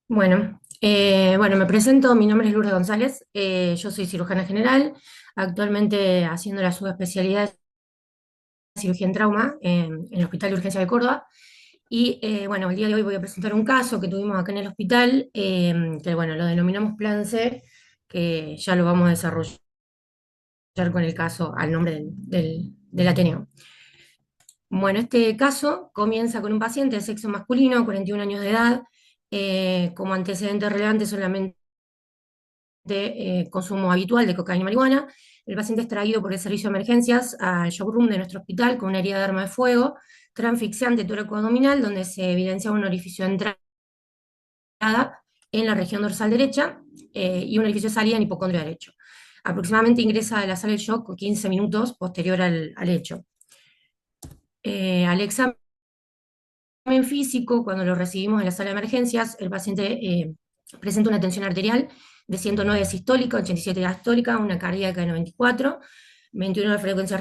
Bueno, me presento, mi nombre es Lourdes González, yo soy cirujana general, actualmente haciendo la subespecialidad de cirugía en trauma en el Hospital de Urgencia de Córdoba. Y bueno, el día de hoy voy a presentar un caso que tuvimos acá en el hospital, que bueno, lo denominamos Plan C, que ya lo vamos a desarrollar con el caso al nombre del Ateneo. Bueno, este caso comienza con un paciente de sexo masculino, 41 años de edad, como antecedente relevante solamente de consumo habitual de cocaína y marihuana. El paciente es traído por el servicio de emergencias al shock room de nuestro hospital con una herida de arma de fuego, transfixiante tóraco-abdominal, donde se evidencia un orificio de entrada en la región dorsal derecha y un orificio de salida en hipocondrio derecho. Aproximadamente ingresa a la sala de shock 15 minutos posterior al hecho. Al examen físico, cuando lo recibimos en la sala de emergencias, el paciente presenta una tensión arterial de 109 sistólica, 87 diastólica, una cardíaca de 94, 21 de frecuencia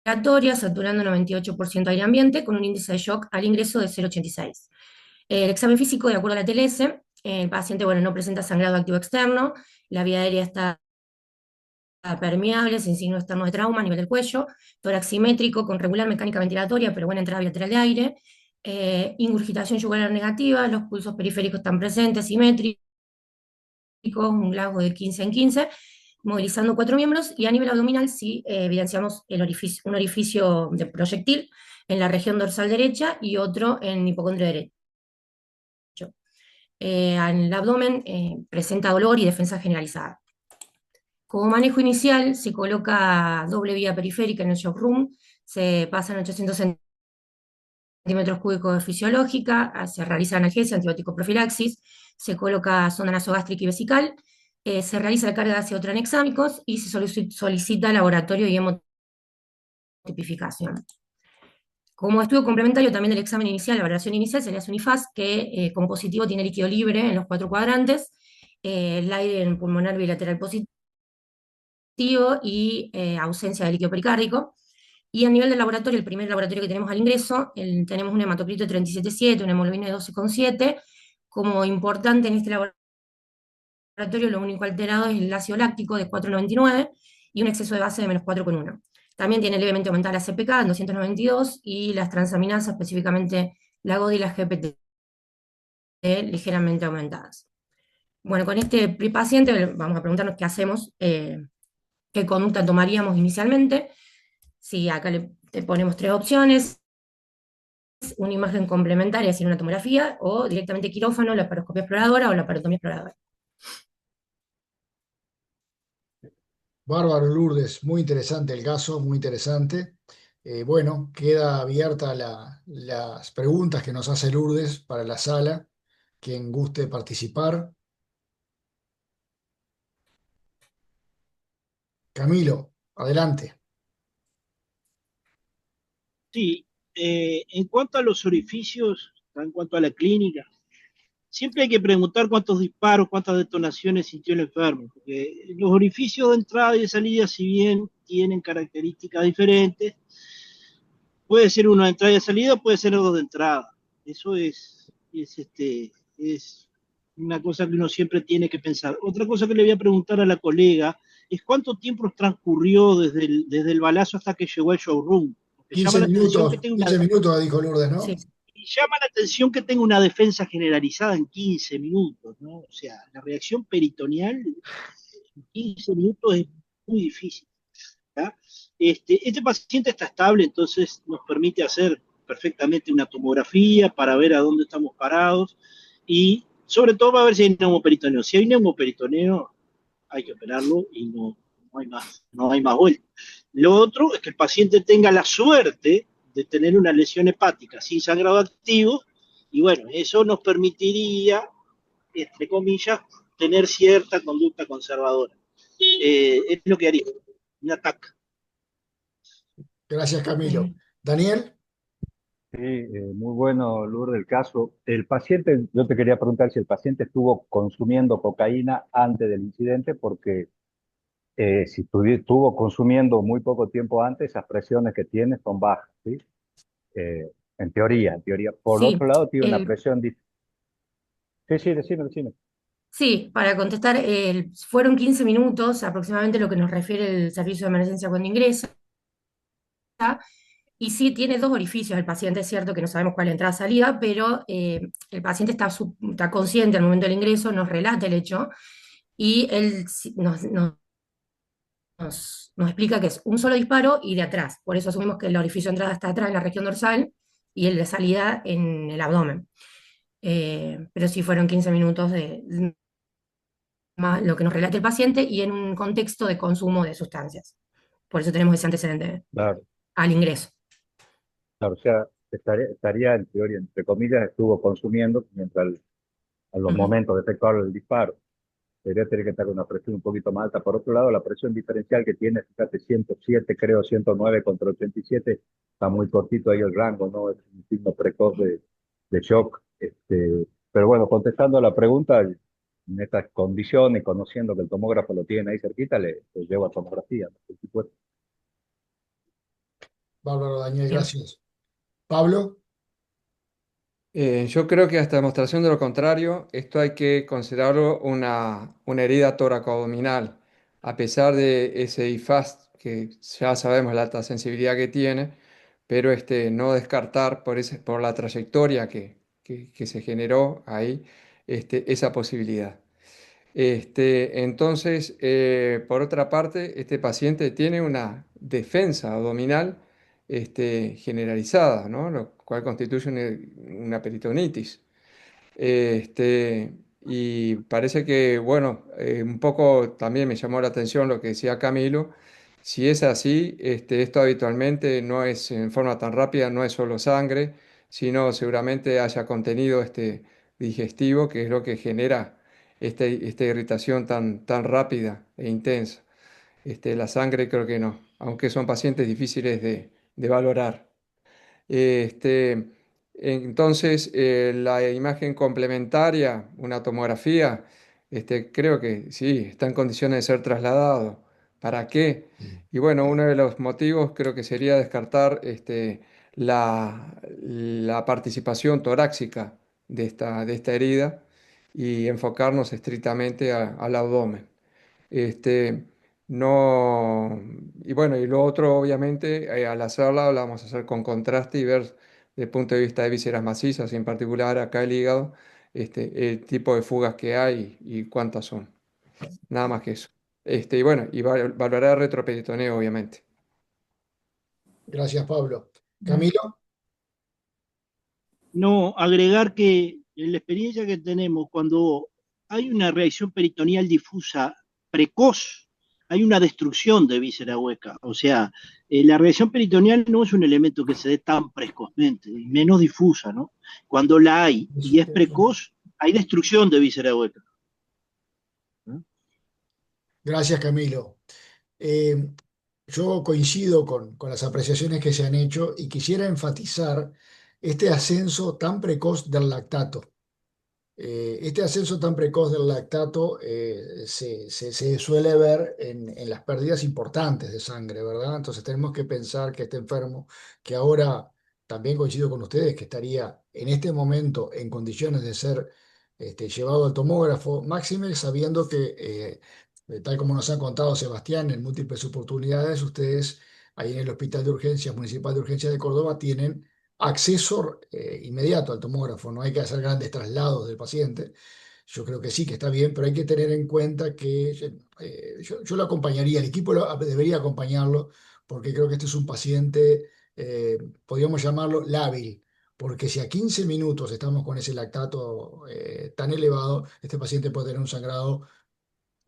respiratoria, saturando 98% aire ambiente, con un índice de shock al ingreso de 0,86. El examen físico, de acuerdo a la TLS, el paciente bueno, no presenta sangrado activo externo, la vía aérea está permeable, sin signo externo de trauma a nivel del cuello, tórax simétrico con regular mecánica ventilatoria, pero buena entrada bilateral de aire, ingurgitación yugular negativa, los pulsos periféricos están presentes, simétricos, un glago de 15 en 15, movilizando cuatro miembros, y a nivel abdominal sí evidenciamos un orificio de proyectil en la región dorsal derecha y otro en hipocondrio derecho. En el abdomen presenta dolor y defensa generalizada. Como manejo inicial, se coloca doble vía periférica en el shock room, se pasan 800 centímetros cúbicos de fisiológica, se realiza analgesia, antibiótico profilaxis, se coloca sonda nasogástrica y vesical, se realiza la carga de ácido tranexámicos y se solicita laboratorio y hemotipificación. Como estudio complementario también del examen inicial, la valoración inicial, se le hace un IFAS que como positivo tiene líquido libre en los cuatro cuadrantes, el aire en pulmonar bilateral positivo y ausencia de líquido pericárdico. Y a nivel del laboratorio, el primer laboratorio que tenemos al ingreso, tenemos un hematocrito de 37,7, una hemoglobina de 12,7. Como importante en este laboratorio, lo único alterado es el ácido láctico de 4,99 y un exceso de base de -4,1. También tiene levemente aumentada la CPK en 292 y las transaminasas, específicamente la GOD y la GPT, ligeramente aumentadas. Bueno, con este paciente vamos a preguntarnos qué hacemos, qué conducta tomaríamos inicialmente. Sí, acá te ponemos tres opciones: una imagen complementaria sin una tomografía, o directamente quirófano, la laparoscopia exploradora o la parotomía exploradora. Bárbaro, Lourdes, muy interesante el caso, muy interesante. Bueno, queda abierta las preguntas que nos hace Lourdes para la sala. Quien guste participar. Camilo, adelante. Sí, en cuanto a los orificios, en cuanto a la clínica, siempre hay que preguntar cuántos disparos, cuántas detonaciones sintió el enfermo, porque los orificios de entrada y de salida, si bien tienen características diferentes, puede ser uno de entrada y de salida, puede ser dos de entrada. Eso es una cosa que uno siempre tiene que pensar. Otra cosa que le voy a preguntar a la colega es cuánto tiempo transcurrió desde el balazo hasta que llegó al showroom. Porque 15 llama la atención que minutos, tenga una 15 minutos, dijo Lourdes, Sí. ¿no? y llama la atención que tenga una defensa generalizada en 15 minutos, ¿no? O sea, la reacción peritoneal en 15 minutos es muy difícil. ¿Ya? Este paciente está estable, entonces nos permite hacer perfectamente una tomografía para ver a dónde estamos parados y sobre todo para ver si hay neumoperitoneo. Si hay neumoperitoneo, hay que operarlo y no hay más vuelta. Lo otro es que el paciente tenga la suerte de tener una lesión hepática sin sangrado activo, y bueno, eso nos permitiría, entre comillas, tener cierta conducta conservadora. Es lo que haría, un ataque. Gracias, Camilo. Ok. Daniel, Sí, muy bueno, Lourdes, el caso. El paciente, yo te quería preguntar si el paciente estuvo consumiendo cocaína antes del incidente, porque si estuvo consumiendo muy poco tiempo antes, esas presiones que tiene son bajas, ¿sí? En teoría, en teoría. Por otro Sí, lado, tiene una el, presión, Sí, sí, decime. Sí, para contestar, fueron 15 minutos aproximadamente lo que nos refiere el servicio de emergencia cuando ingresa. Y sí, tiene dos orificios el paciente, es cierto que no sabemos cuál es la entrada-salida, pero el paciente está consciente al momento del ingreso, nos relata el hecho y él nos explica que es un solo disparo y de atrás. Por eso asumimos que el orificio de entrada está atrás en la región dorsal y el de salida en el abdomen. Pero sí fueron 15 minutos de lo que nos relata el paciente y en un contexto de consumo de sustancias. Por eso tenemos ese antecedente Claro, al ingreso. claro, o sea, estaría en teoría, entre comillas, estuvo consumiendo mientras a los Ujú. momentos de efectuar el disparo. Debería tener que estar con una presión un poquito más alta. Por otro lado, la presión diferencial que tiene, fíjate, 107, creo, 109 contra 87, está muy cortito ahí el rango, ¿no? Es un signo precoz de shock. Pero bueno, contestando a la pregunta, en estas condiciones, conociendo que el tomógrafo lo tiene ahí cerquita, le llevo a tomografía, ¿no? Por supuesto. Bárbaro, Daniel, Bien. gracias. Pablo, Yo creo que hasta demostración de lo contrario, esto hay que considerarlo una herida toracoabdominal, a pesar de ese IFAST que ya sabemos la alta sensibilidad que tiene, pero no descartar por la trayectoria que se generó ahí esa posibilidad. Entonces, por otra parte, este paciente tiene una defensa abdominal generalizada, ¿no? Lo cual constituye una peritonitis. Este, y parece que, bueno, un poco también me llamó la atención lo que decía Camilo. Si es así, esto habitualmente no es en forma tan rápida, no es solo sangre, sino seguramente haya contenido digestivo, que es lo que genera esta irritación tan rápida e intensa. La sangre creo que no, aunque son pacientes difíciles de valorar. Este, entonces, la imagen complementaria, una tomografía, creo que sí, está en condiciones de ser trasladado. ¿Para qué? Y bueno, uno de los motivos creo que sería descartar la participación torácica de esta herida y enfocarnos estrictamente al abdomen. Este, no, y bueno, y lo otro, obviamente, al hacerla, la vamos a hacer con contraste y ver desde el punto de vista de vísceras macizas, y en particular acá el hígado, el tipo de fugas que hay y cuántas son. Nada más que eso. Y bueno, y valorar el retroperitoneo, obviamente. gracias, Pablo. Camilo, No, agregar que en la experiencia que tenemos, cuando hay una reacción peritoneal difusa precoz, hay una destrucción de víscera hueca. O sea, la reacción peritoneal no es un elemento que se dé tan precozmente, y menos difusa, ¿no? Cuando la hay y es precoz, hay destrucción de víscera hueca, ¿no? gracias, Camilo. Eh, yo coincido con las apreciaciones que se han hecho y quisiera enfatizar este ascenso tan precoz del lactato. Este ascenso tan precoz del lactato se suele ver en las pérdidas importantes de sangre, ¿verdad? Entonces tenemos que pensar que este enfermo, que ahora también coincido con ustedes, que estaría en este momento en condiciones de ser llevado al tomógrafo, máxime sabiendo que, tal como nos ha contado Sebastián en múltiples oportunidades, ustedes ahí en el Hospital de Urgencias Municipal de Urgencias de Córdoba tienen acceso inmediato al tomógrafo, no hay que hacer grandes traslados del paciente. Yo creo que sí, que está bien, pero hay que tener en cuenta que yo lo acompañaría, el equipo debería acompañarlo, porque creo que este es un paciente, podríamos llamarlo lábil, porque si a 15 minutos estamos con ese lactato tan elevado, este paciente puede tener un sangrado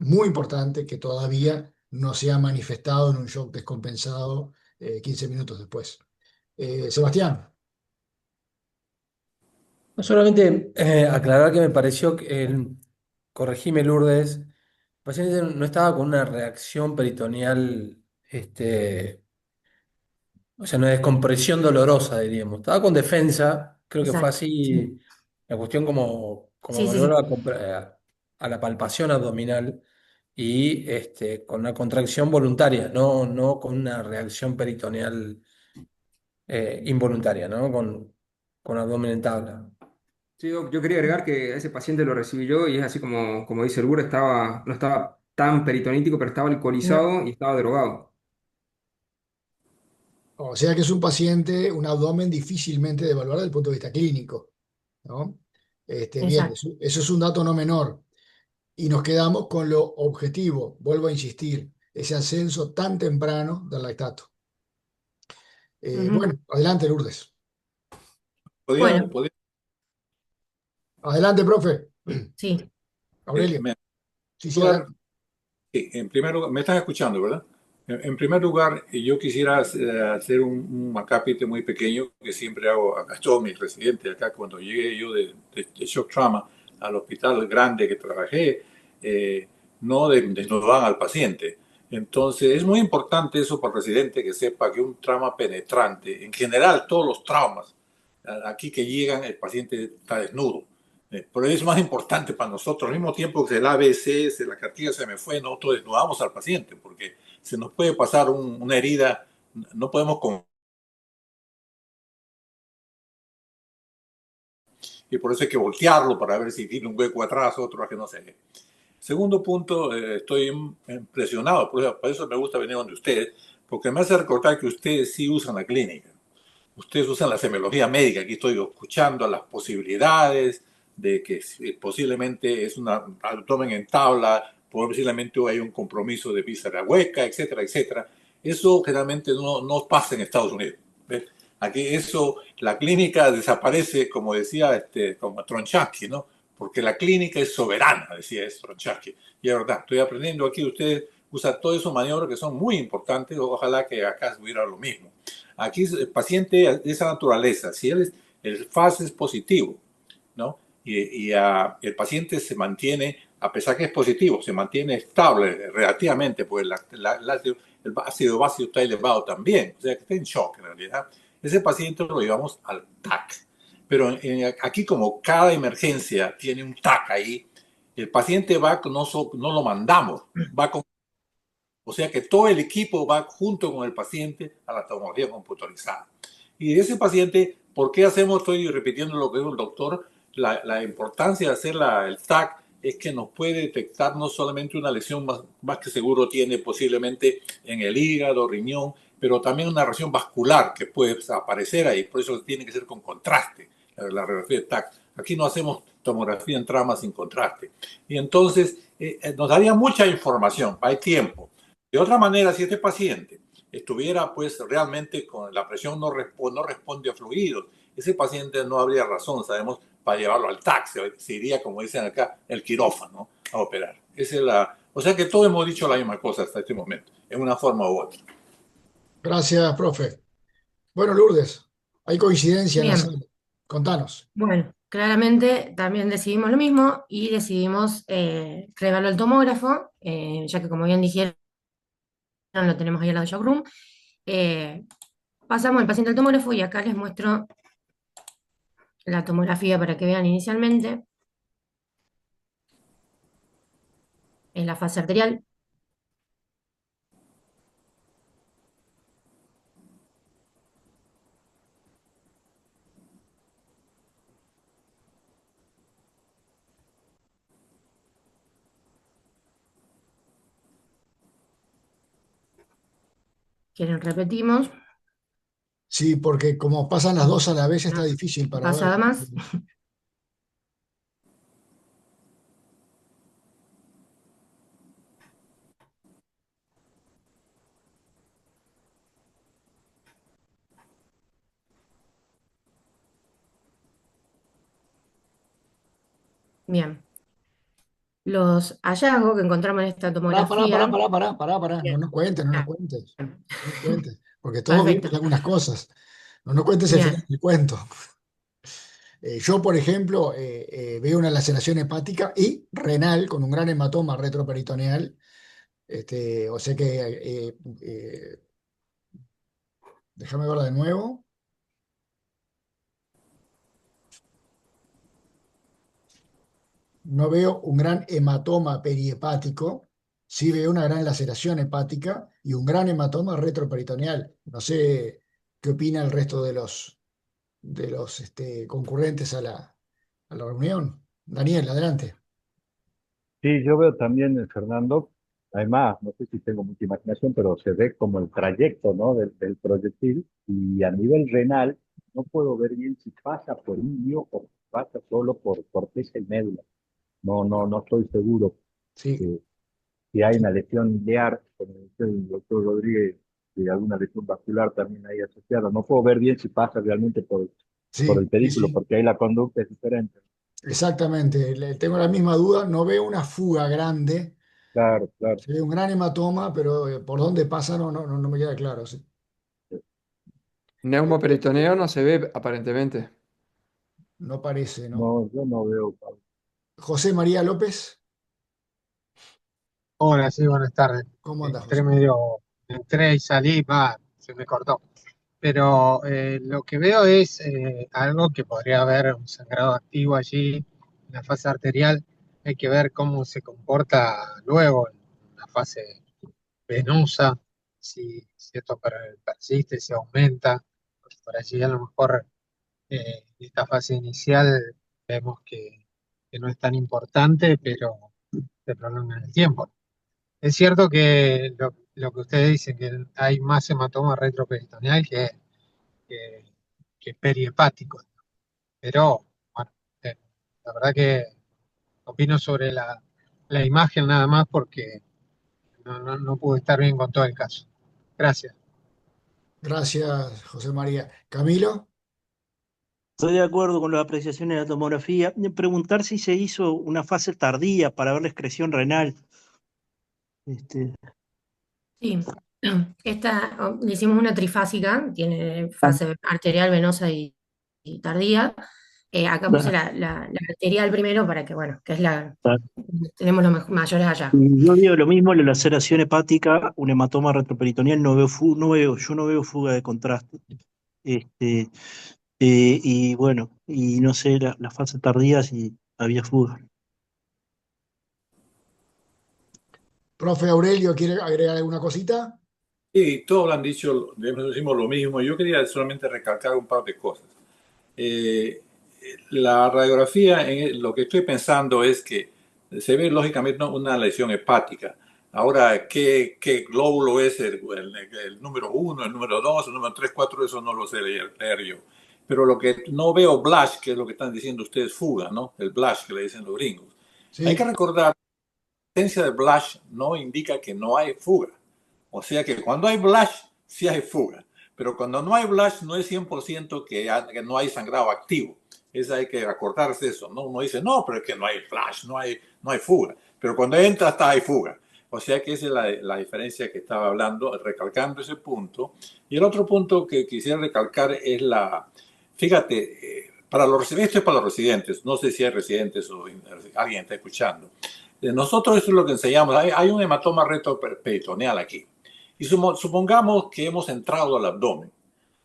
muy importante que todavía no se ha manifestado en un shock descompensado 15 minutos después. Sebastián. No solamente aclarar que me pareció que, corregime Lourdes, el paciente no estaba con una reacción peritoneal, o sea, una descompresión dolorosa, diríamos. Estaba con defensa, creo que fue Exacto. así la cuestión como Sí, sí, volver sí. a la palpación abdominal y con una contracción voluntaria, no con una reacción peritoneal involuntaria, ¿no? Con abdomen en tabla. Sí, yo quería agregar que a ese paciente lo recibí yo y es así como dice el Bur, no estaba tan peritonítico, pero estaba No, alcoholizado y estaba drogado. O sea que es un paciente, un abdomen difícilmente de evaluar desde el punto de vista clínico, ¿no? Bien, exacto. eso es un dato no menor. Y nos quedamos con lo objetivo, vuelvo a insistir, ese ascenso tan temprano del lactato. Ujú. Bueno, adelante, Lourdes. Podía, Bueno, podía, Adelante, profe. sí, Aurelio. en Sí, sí, lugar, adelante. sí, en primer lugar, me estás escuchando, ¿verdad? En primer lugar, yo quisiera hacer un acápite muy pequeño que siempre hago a todos mis residentes acá cuando llegué yo de shock trauma al hospital grande que trabajé, eh, no desnudaban al paciente. Entonces, es muy importante eso para el residente que sepa que un trauma penetrante, en general todos los traumas, aquí que llegan, el paciente está desnudo. Pero es más importante para nosotros, al mismo tiempo que el ABC, la cartilla se me fue, nosotros desnudamos al paciente, porque se nos puede pasar una herida, no podemos con... Y por eso hay que voltearlo para ver si tiene un hueco atrás, otro que no sé. Segundo punto, estoy impresionado, por eso me gusta venir donde ustedes, porque me hace recordar que ustedes sí usan la clínica. Ustedes usan la semiología médica. Aquí estoy escuchando las posibilidades de que posiblemente es un abdomen en tabla, posiblemente hay un compromiso de víscera hueca, etcétera, etcétera. Eso generalmente no pasa en Estados Unidos. ¿Ves? Aquí eso, la clínica desaparece, como decía como Tronchansky, ¿no? Porque la clínica es soberana, decía eso Tronchansky. Y es verdad, estoy aprendiendo aquí, ustedes usan todos esos maniobras que son muy importantes, ojalá que acá hubiera lo mismo. Aquí el paciente de esa naturaleza, si el FAS es positivo, ¿no? El paciente se mantiene, a pesar que es positivo, se mantiene estable relativamente, pues el ácido básico está elevado también, o sea que está en shock en realidad. Ese paciente lo llevamos al TAC. Pero aquí como cada emergencia tiene un TAC ahí, el paciente va, no lo mandamos, va con o sea que todo el equipo va junto con el paciente a la tomografía computarizada. Y de ese paciente, ¿por qué hacemos? Estoy repitiendo lo que dijo el doctor. La importancia de hacer el TAC es que nos puede detectar no solamente una lesión más que seguro tiene posiblemente en el hígado, riñón, pero también una lesión vascular que puede aparecer ahí. Por eso tiene que ser con contraste la radiografía de TAC. Aquí no hacemos tomografía en trama sin contraste. Y entonces nos daría mucha información, hay tiempo. De otra manera, si este paciente estuviera pues realmente con la presión no responde a fluidos, ese paciente no habría razón, sabemos, para llevarlo al taxi, se iría, como dicen acá, el quirófano a operar. Esa es o sea que todos hemos dicho la misma cosa hasta este momento, en una forma u otra. Gracias, profe. Bueno, Lourdes, hay coincidencia en la bien. sala. Contanos. Bueno, claramente también decidimos lo mismo y decidimos llevarlo al tomógrafo, ya que como bien dijeron, lo tenemos ahí al lado de Showroom. Eh, Pasamos el paciente al tomógrafo y acá les muestro la tomografía para que vean inicialmente. Es la fase arterial. ¿Quieren repetimos? Sí, porque como pasan las dos a la vez está Una difícil para ver. pasada más. Bien. Los hallazgos que encontramos en esta tomografía. No Bien, nos cuentes, no nos cuentes. No nos cuentes. Porque todos vimos perfecto. algunas cosas. No nos cuentes el final Bien, del cuento. Yo, por ejemplo, veo una laceración hepática y renal con un gran hematoma retroperitoneal. O sea que, déjame verla de nuevo. No veo un gran hematoma perihepático, sí veo una gran laceración hepática y un gran hematoma retroperitoneal. No sé qué opina el resto de los concurrentes a a la reunión. Daniel, adelante. Sí, yo veo también, Fernando, además, no sé si tengo mucha imaginación, pero se ve como el trayecto, ¿no? del proyectil y a nivel renal no puedo ver bien si pasa por indio o pasa solo por corteza y médula. No estoy seguro Sí, eh, si hay una lesión ilear, como dice el doctor Rodríguez, y alguna lesión vascular también ahí asociada. No puedo ver bien si pasa realmente por el sí, sí, pedículo, sí. porque ahí la conducta es diferente. Exactamente. Tengo la misma duda. No veo una fuga grande. Claro, claro. Se ve un gran hematoma, pero por dónde pasa no me queda claro. Sí. Neumoperitoneo no se ve aparentemente. No parece, ¿no? No, yo no veo. José María López, Hola, sí, buenas tardes. ¿cómo anda, Entré José? medio, entré y salí, se me cortó. Pero lo que veo es algo que podría haber un sangrado activo allí en la fase arterial. Hay que ver cómo se comporta luego en la fase venosa, si esto persiste, si aumenta. Pues por allí a lo mejor en esta fase inicial vemos que no es tan importante, pero se prolonga en el tiempo. Es cierto que lo que ustedes dicen, que hay más hematoma retroperitoneal que, que perihepático, pero bueno, eh, la verdad que opino sobre la imagen nada más porque no pude estar bien con todo el caso. Gracias. Gracias, José María. Camilo, Estoy de acuerdo con las apreciaciones de la tomografía. Preguntar si se hizo una fase tardía para ver la excreción renal. Este, Sí, le hicimos una trifásica, tiene ah, fase arterial, venosa y tardía. Acá puse ah, la arterial primero para que, bueno, que es ah. tenemos los mayores allá. Yo digo lo mismo, la laceración hepática, un hematoma retroperitoneal, yo no veo fuga de contraste. Este, y bueno, y no sé, la fase tardía si había fuga. profe Aurelio, ¿quiere agregar alguna cosita? Y todos lo han dicho, decimos lo mismo. Yo quería solamente recalcar un par de cosas. Eh, la radiografía, lo que estoy pensando es que se ve lógicamente una lesión hepática. Ahora, ¿qué glóbulo es el número 1, el número 2, el número 3, 4? Eso no lo sé leer yo. Pero lo que no veo blush, que es lo que están diciendo ustedes, fuga, ¿no? El blush que le dicen los gringos. Hay que Sí, recordar que la ausencia de blush no indica que no hay fuga. O sea que cuando hay blush, sí hay fuga. Pero cuando no hay blush, no es 100% que no hay sangrado activo. Hay que acordarse eso, ¿no? Uno dice, no, pero es que no hay flash, no hay fuga. Pero cuando entra, hay fuga. O sea que esa es la diferencia que estaba hablando, recalcando ese punto. Y el otro punto que quisiera recalcar es fíjate, esto es para los residentes, no sé si hay residentes o alguien está escuchando. Nosotros eso es lo que enseñamos, hay un hematoma retroperitoneal aquí. Y supongamos que hemos entrado al abdomen.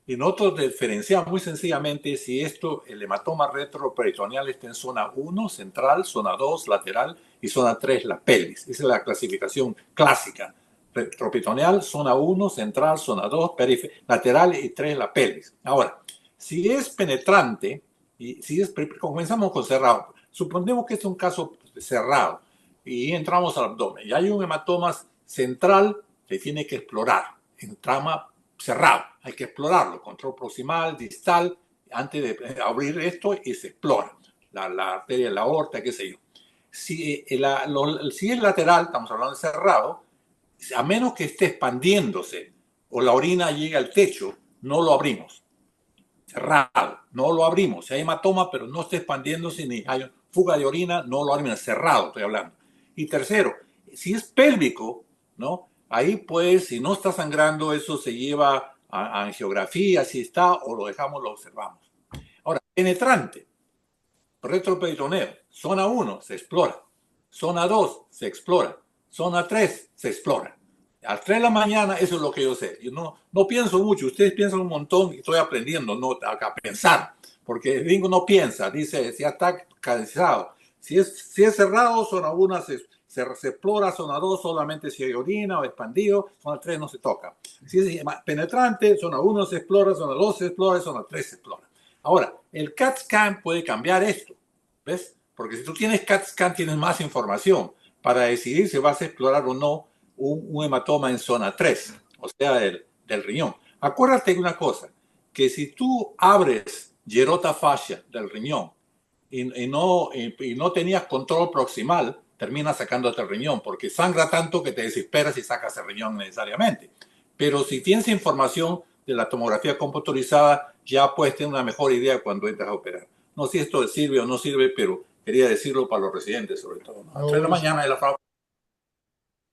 Y nosotros diferenciamos muy sencillamente si el hematoma retroperitoneal está en zona 1, central, zona 2, lateral, y zona 3, la pelvis. Esa es la clasificación clásica. Retroperitoneal, zona 1, central, zona 2, lateral y 3, la pelvis. Ahora, si es penetrante, y comenzamos con cerrado, suponemos que es un caso cerrado, y entramos al abdomen, y hay un hematoma central que tiene que explorar, en trama cerrado, hay que explorarlo, control proximal, distal, antes de abrir esto y se explora la arteria, la aorta, qué sé yo. Si es lateral, estamos hablando de cerrado, a menos que esté expandiéndose o la orina llegue al techo, no lo abrimos. Cerrado, no lo abrimos. Si hay hematoma, pero no está expandiéndose ni hay fuga de orina, no lo abrimos. Cerrado, estoy hablando. Y tercero, si es pélvico, ¿no? Ahí pues, si no está sangrando, eso se lleva a angiografía, si está, o lo dejamos, lo observamos. Ahora, penetrante, retroperitoneo, zona 1 se explora, zona 2 se explora, zona 3 se explora. A las 3 de la mañana, eso es lo que yo sé. Yo no pienso mucho, ustedes piensan un montón y estoy aprendiendo a pensar, porque el gringo no piensa, dice, si está cansado. Si es cerrado, zona 1 se explora, zona 2 solamente si hay orina o expandido, zona 3 no se toca. Si es penetrante, zona 1 se explora, zona 2 se explora, zona 3 se explora. Ahora, el CAT scan puede cambiar esto. ¿Ves? Porque si tú tienes CAT scan, tienes más información para decidir si vas a explorar o no un hematoma en zona 3, o sea, del riñón. Acuérdate de una cosa, que si tú abres Gerota fascia del riñón y no tenías control proximal, terminas sacándote el riñón, porque sangra tanto que te desesperas y sacas el riñón necesariamente. Pero si tienes información de la tomografía computarizada, ya puedes tener una mejor idea cuando entras a operar. No sé si esto sirve o no sirve, pero quería decirlo para los residentes sobre todo, ¿no? A 3 de la mañana de la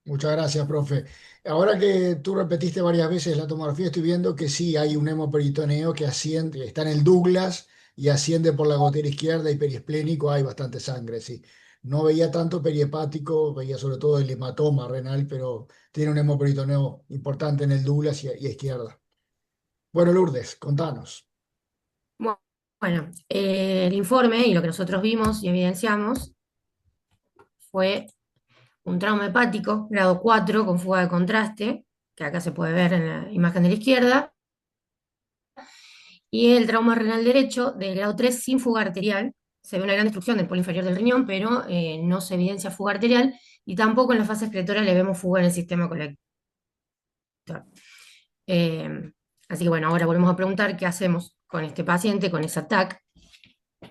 Muchas gracias, profe. Ahora que tú repetiste varias veces la tomografía, estoy viendo que sí hay un hemoperitoneo que asciende, que está en el Douglas y asciende por la gotera izquierda y periesplénico, hay bastante sangre, sí. No veía tanto perihepático, veía sobre todo el hematoma renal, pero tiene un hemoperitoneo importante en el Douglas y a izquierda. Bueno, Lourdes, contanos. Bueno, el informe y lo que nosotros vimos y evidenciamos fue un trauma hepático, grado 4, con fuga de contraste, que acá se puede ver en la imagen de la izquierda, y el trauma renal derecho de grado 3 sin fuga arterial. Se ve una gran destrucción del polo inferior del riñón, pero no se evidencia fuga arterial, y tampoco en la fase excretora le vemos fuga en el sistema colector. Así que bueno, ahora volvemos a preguntar qué hacemos con este paciente, con ese TAC.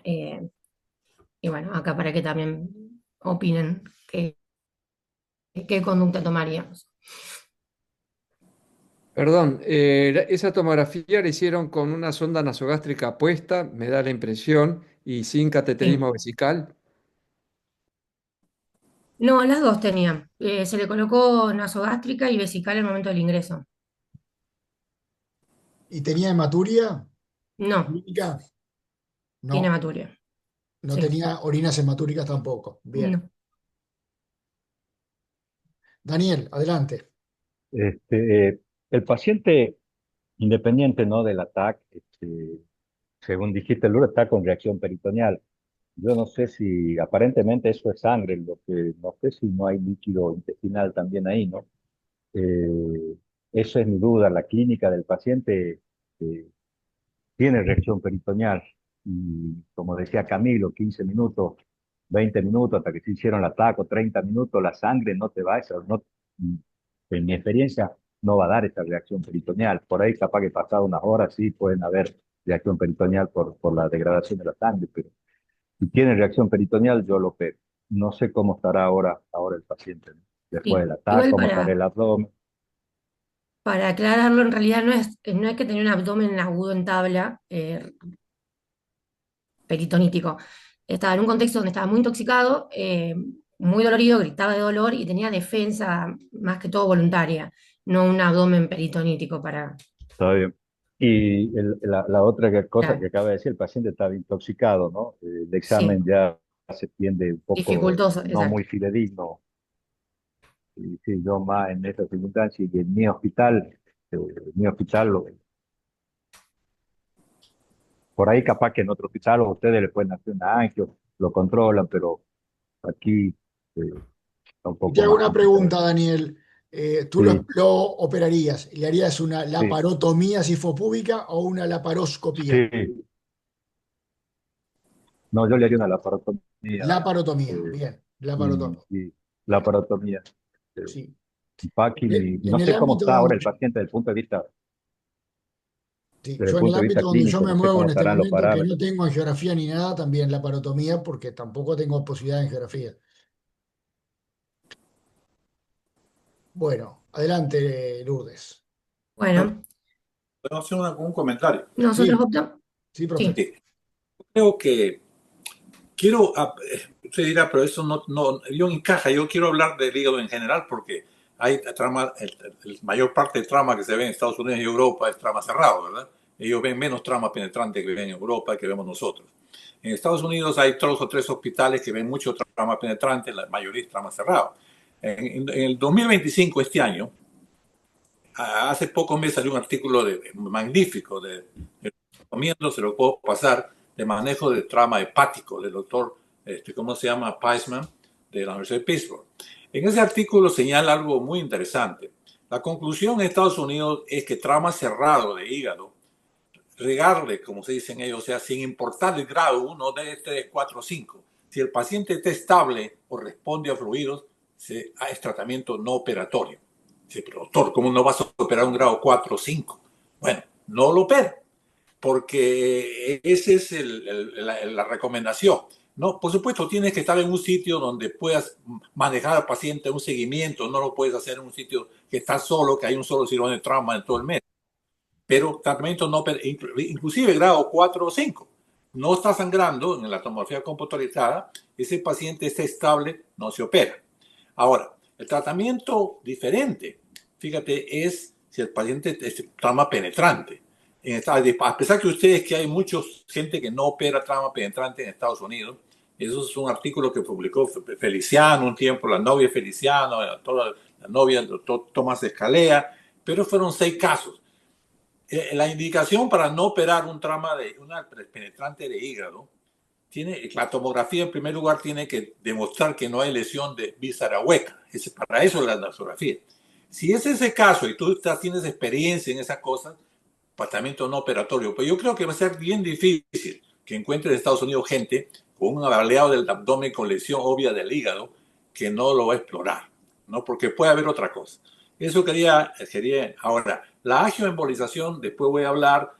Y bueno, acá para que también opinen qué conducta tomaríamos. Perdón, esa tomografía la hicieron con una sonda nasogástrica puesta, me da la impresión, y sin cateterismo Sí. vesical. No, las dos tenían. Se le colocó nasogástrica y vesical al momento del ingreso. ¿Y tenía hematuria No, clínica? tiene No, hematuria. no Sí. tenía orinas hematúricas tampoco. Bien. No. Daniel, adelante. El paciente, independiente, ¿no?, del ataque, según dijiste, Lourdes, está con reacción peritoneal. Yo no sé si, aparentemente eso es sangre, lo que no sé si no hay líquido intestinal también ahí, ¿no? Eh, Esa es mi duda. La clínica del paciente tiene reacción peritoneal y, como decía Camilo, 15 minutos, 20 minutos hasta que se hicieron la TAC, o 30 minutos, la sangre no te va a eso, no, en mi experiencia no va a dar esa reacción peritoneal. Por ahí capaz que pasado unas horas sí pueden haber reacción peritoneal por la degradación de la sangre, pero si tiene reacción peritoneal yo lo opero. No sé cómo estará ahora el paciente, ¿no?, después Sí. del ataque, Igual cómo estará el abdomen. para aclararlo, en realidad no es que tenía un abdomen agudo en tabla, peritonítico. Estaba en un contexto donde estaba muy intoxicado, muy dolorido, gritaba de dolor y tenía defensa más que todo voluntaria, no un abdomen peritonítico para... Está bien. Y la otra cosa Claro, que acaba de decir, el paciente estaba intoxicado, ¿no? El examen sí, ya se tiende un poco dificultoso, no exacto. muy fidedigno. Y sí, yo más en esta circunstancia y en mi hospital, por ahí capaz que en otro hospital ustedes le pueden hacer una angio, lo controlan, pero aquí está un Y te poco hago más una complicado. pregunta, Daniel. ¿Tú Sí, lo operarías? ¿Le harías una sí, laparotomía sifopúbica o una laparoscopía? sí. No, yo le haría una laparotomía, Laparotomía, eh, bien, y, laparotomía, y laparotomía. eh, sí. Packing, y no En el sé cómo ámbito está ahora donde, el paciente sí, desde el yo en el punto de ámbito vista donde yo clínico, me no sé muevo cómo en este estarán los momento, que no parámetros. tengo angiografía ni nada, también laparotomía, porque tampoco tengo posibilidad de angiografía. Bueno, adelante, Lourdes. Bueno, podemos hacer un comentario. nosotros Sí, optamos, sí, profe. sí, Sí, creo que usted dirá, pero eso no encaja. Yo quiero hablar del hígado en general porque hay trama, el mayor parte del trama que se ve en Estados Unidos y Europa es trama cerrado, ¿verdad? Ellos ven menos trama penetrante que ven en Europa que vemos nosotros. En Estados Unidos hay 2 o 3 hospitales que ven mucho trama penetrante, la mayoría es trama cerrado. En el 2025, este año, hace pocos meses salió un artículo magnífico recomiendo, se lo puedo pasar, de manejo de trama hepático del doctor, ¿cómo se llama? Paisman, de la Universidad de Pittsburgh. En ese artículo señala algo muy interesante. La conclusión en Estados Unidos es que trama cerrado de hígado, regarle, como se dicen ellos, o sea, sin importar el grado, 1, 2, 3, 4, 5, Si el paciente está estable o responde a fluidos, es tratamiento no operatorio. Dice, pero doctor, ¿cómo no vas a operar un grado 4 o 5? Bueno, no lo opera, porque esa es la recomendación. No, por supuesto, tienes que estar en un sitio donde puedas manejar al paciente, un seguimiento, no lo puedes hacer en un sitio que está solo, que hay un solo cirujano de trauma en todo el mes. Pero tratamiento no, inclusive grado 4 o 5. No está sangrando en la tomografía computarizada, ese paciente está estable, no se opera. Ahora, el tratamiento diferente, fíjate, es si el paciente es trauma penetrante. A pesar que ustedes que hay mucha gente que no opera trauma penetrante en Estados Unidos, eso es un artículo que publicó Feliciano un tiempo, la novia Feliciano, toda la novia del doctor Tomás Escalea, pero fueron 6 casos. La indicación para no operar un trauma de una penetrante de hígado, la tomografía en primer lugar tiene que demostrar que no hay lesión de víscera hueca. Para eso es la tomografía. Si es ese caso y tú tienes experiencia en esas cosas, tratamiento no operatorio. Pues yo creo que va a ser bien difícil que encuentre en Estados Unidos gente con un baleado del abdomen con lesión obvia del hígado que no lo va a explorar, ¿no? Porque puede haber otra cosa. Eso quería ahora, la angioembolización, después voy a hablar,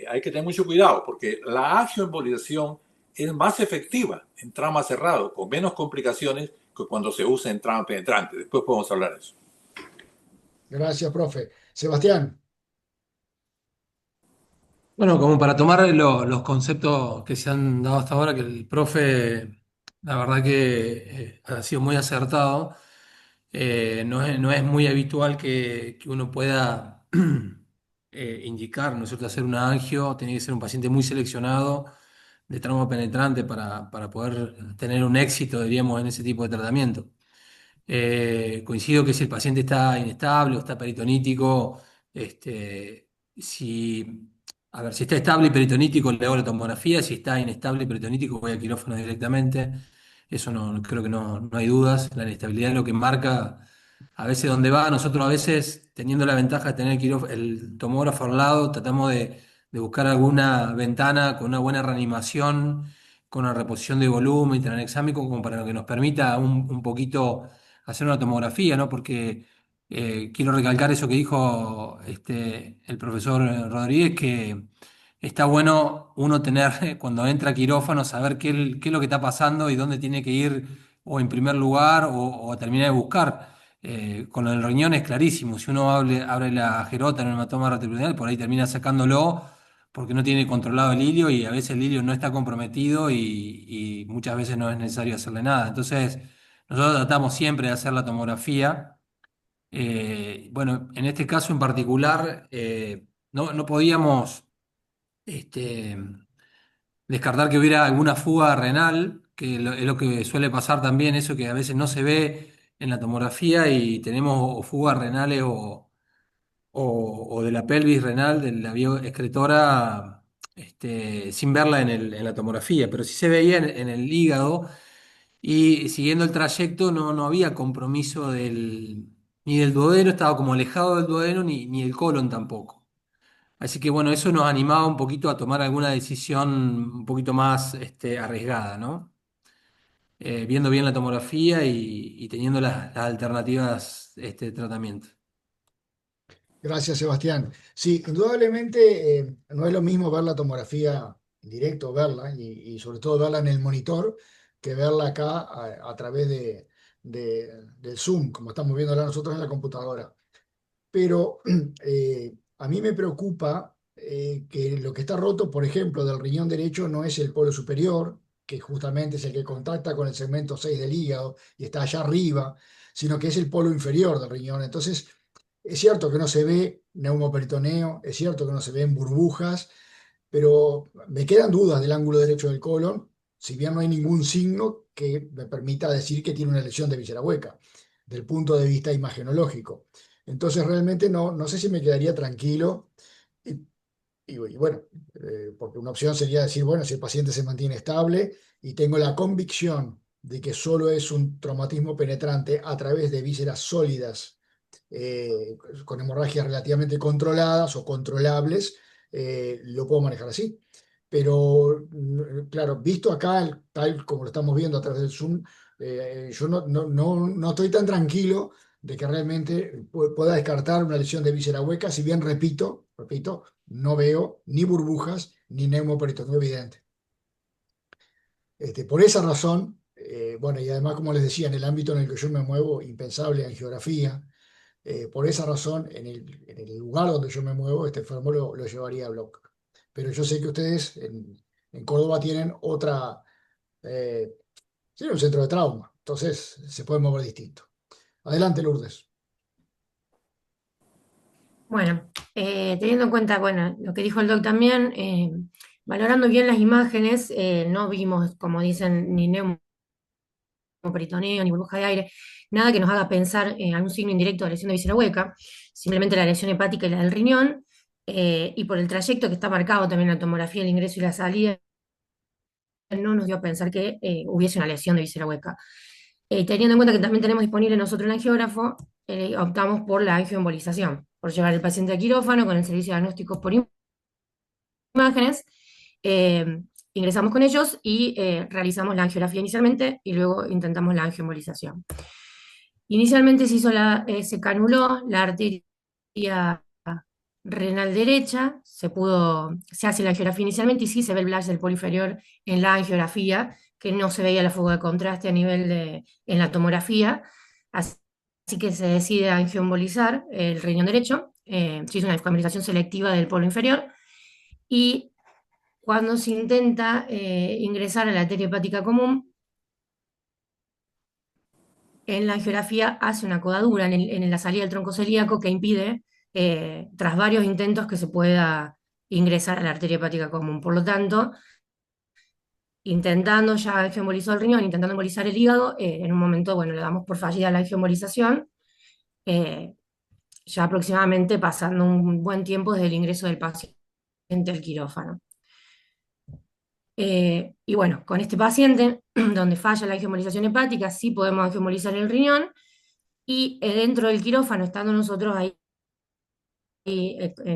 hay que tener mucho cuidado, porque la angioembolización es más efectiva en trauma cerrado, con menos complicaciones que cuando se usa en trauma penetrante. Después podemos hablar de eso. Gracias, profe. Sebastián. Bueno, como para tomar los conceptos que se han dado hasta ahora, que el profe, la verdad que ha sido muy acertado. No es muy habitual que uno pueda indicar, ¿no es cierto?, hacer una angio. Tiene que ser un paciente muy seleccionado de trauma penetrante para poder tener un éxito, diríamos, en ese tipo de tratamiento. Coincido que si el paciente está inestable o está peritonítico, si, a ver, si está estable y peritonítico le hago la tomografía, si está inestable y peritonítico voy al quirófano directamente. Eso creo que no hay dudas. La inestabilidad es lo que marca a veces dónde va. Nosotros a veces, teniendo la ventaja de tener el tomógrafo al lado, tratamos de buscar alguna ventana con una buena reanimación, con una reposición de volumen tranexámico, como para que nos permita un poquito hacer una tomografía, ¿no? Porque quiero recalcar eso que dijo el profesor Rodríguez, que está bueno uno tener, cuando entra a quirófano, saber qué es lo que está pasando y dónde tiene que ir o en primer lugar o terminar de buscar. Con lo del riñón es clarísimo, si uno abre la gerota en el hematoma retroperitoneal, por ahí termina sacándolo porque no tiene controlado el hilio y a veces el hilio no está comprometido y muchas veces no es necesario hacerle nada. Entonces, nosotros tratamos siempre de hacer la tomografía. Bueno, en este caso en particular, no podíamos este, descartar que hubiera alguna fuga renal, que es lo que suele pasar también, eso que a veces no se ve en la tomografía y tenemos o fugas renales o de la pelvis renal, de la vía excretora, sin verla en la tomografía, pero sí se veía en el hígado. Y siguiendo el trayecto no había compromiso ni del duodeno, estaba como alejado del duodeno, ni del colon tampoco. Así que bueno, eso nos animaba un poquito a tomar alguna decisión un poquito más arriesgada, ¿no? Viendo bien la tomografía y teniendo las alternativas de tratamiento. Gracias, Sebastián. Sí, indudablemente no es lo mismo ver la tomografía en directo, verla y sobre todo verla en el monitor, que verla acá a través del Zoom, como estamos viéndola nosotros en la computadora. Pero a mí me preocupa que lo que está roto, por ejemplo, del riñón derecho no es el polo superior, que justamente es el que contacta con el segmento 6 del hígado y está allá arriba, sino que es el polo inferior del riñón. Entonces, es cierto que no se ve neumoperitoneo, es cierto que no se ven burbujas, pero me quedan dudas del ángulo derecho del colon, si bien no hay ningún signo que me permita decir que tiene una lesión de víscera hueca, del punto de vista imagenológico. Entonces realmente no sé si me quedaría tranquilo. Y, y bueno, porque una opción sería decir, bueno, si el paciente se mantiene estable y tengo la convicción de que solo es un traumatismo penetrante a través de vísceras sólidas, con hemorragias relativamente controladas o controlables, lo puedo manejar así. pero claro, visto acá, tal como lo estamos viendo a través del Zoom, yo no estoy tan tranquilo de que realmente pueda descartar una lesión de víscera hueca, si bien repito, no veo ni burbujas ni neumoperitoneo evidente. Por esa razón, bueno, y además, como les decía, en el ámbito en el que yo me muevo, impensable angiografía. Por esa razón, en el lugar donde yo me muevo, este enfermo lo llevaría a Block. Pero yo sé que ustedes en Córdoba tienen tienen un centro de trauma, entonces se puede mover distinto. Adelante, Lourdes. Bueno, teniendo en cuenta, bueno, lo que dijo el doc también, valorando bien las imágenes, no vimos, como dicen, ni neumoperitoneo, ni burbuja de aire, nada que nos haga pensar en algún signo indirecto de lesión de víscera hueca, simplemente la lesión hepática y la del riñón, y por el trayecto que está marcado también en la tomografía, el ingreso y la salida, no nos dio a pensar que hubiese una lesión de víscera hueca. Teniendo en cuenta que también tenemos disponible nosotros el angiógrafo, optamos por la angioembolización, por llevar al paciente al quirófano con el servicio de diagnósticos por imágenes. eh, Ingresamos con ellos y realizamos la angiografía inicialmente y luego intentamos la angioembolización. Inicialmente se canuló la arteria renal derecha, se hace la angiografía inicialmente y sí se ve el blash del polo inferior en la angiografía, que no se veía la fuga de contraste en la tomografía, así que se decide angioembolizar el riñón derecho, se hizo una descoagulación selectiva del polo inferior, y cuando se intenta ingresar a la arteria hepática común, en la angiografía hace una codadura en la salida del tronco celíaco que impide, tras varios intentos, que se pueda ingresar a la arteria hepática común. Por lo tanto, intentando ya angioembolizar el riñón, intentando embolizar el hígado, en un momento, bueno, le damos por fallida la angioembolización, eh, ya aproximadamente pasando un buen tiempo desde el ingreso del paciente al quirófano. Y bueno, con este paciente, donde falla la angioembolización hepática, sí podemos angioembolizar el riñón, y dentro del quirófano, estando nosotros ahí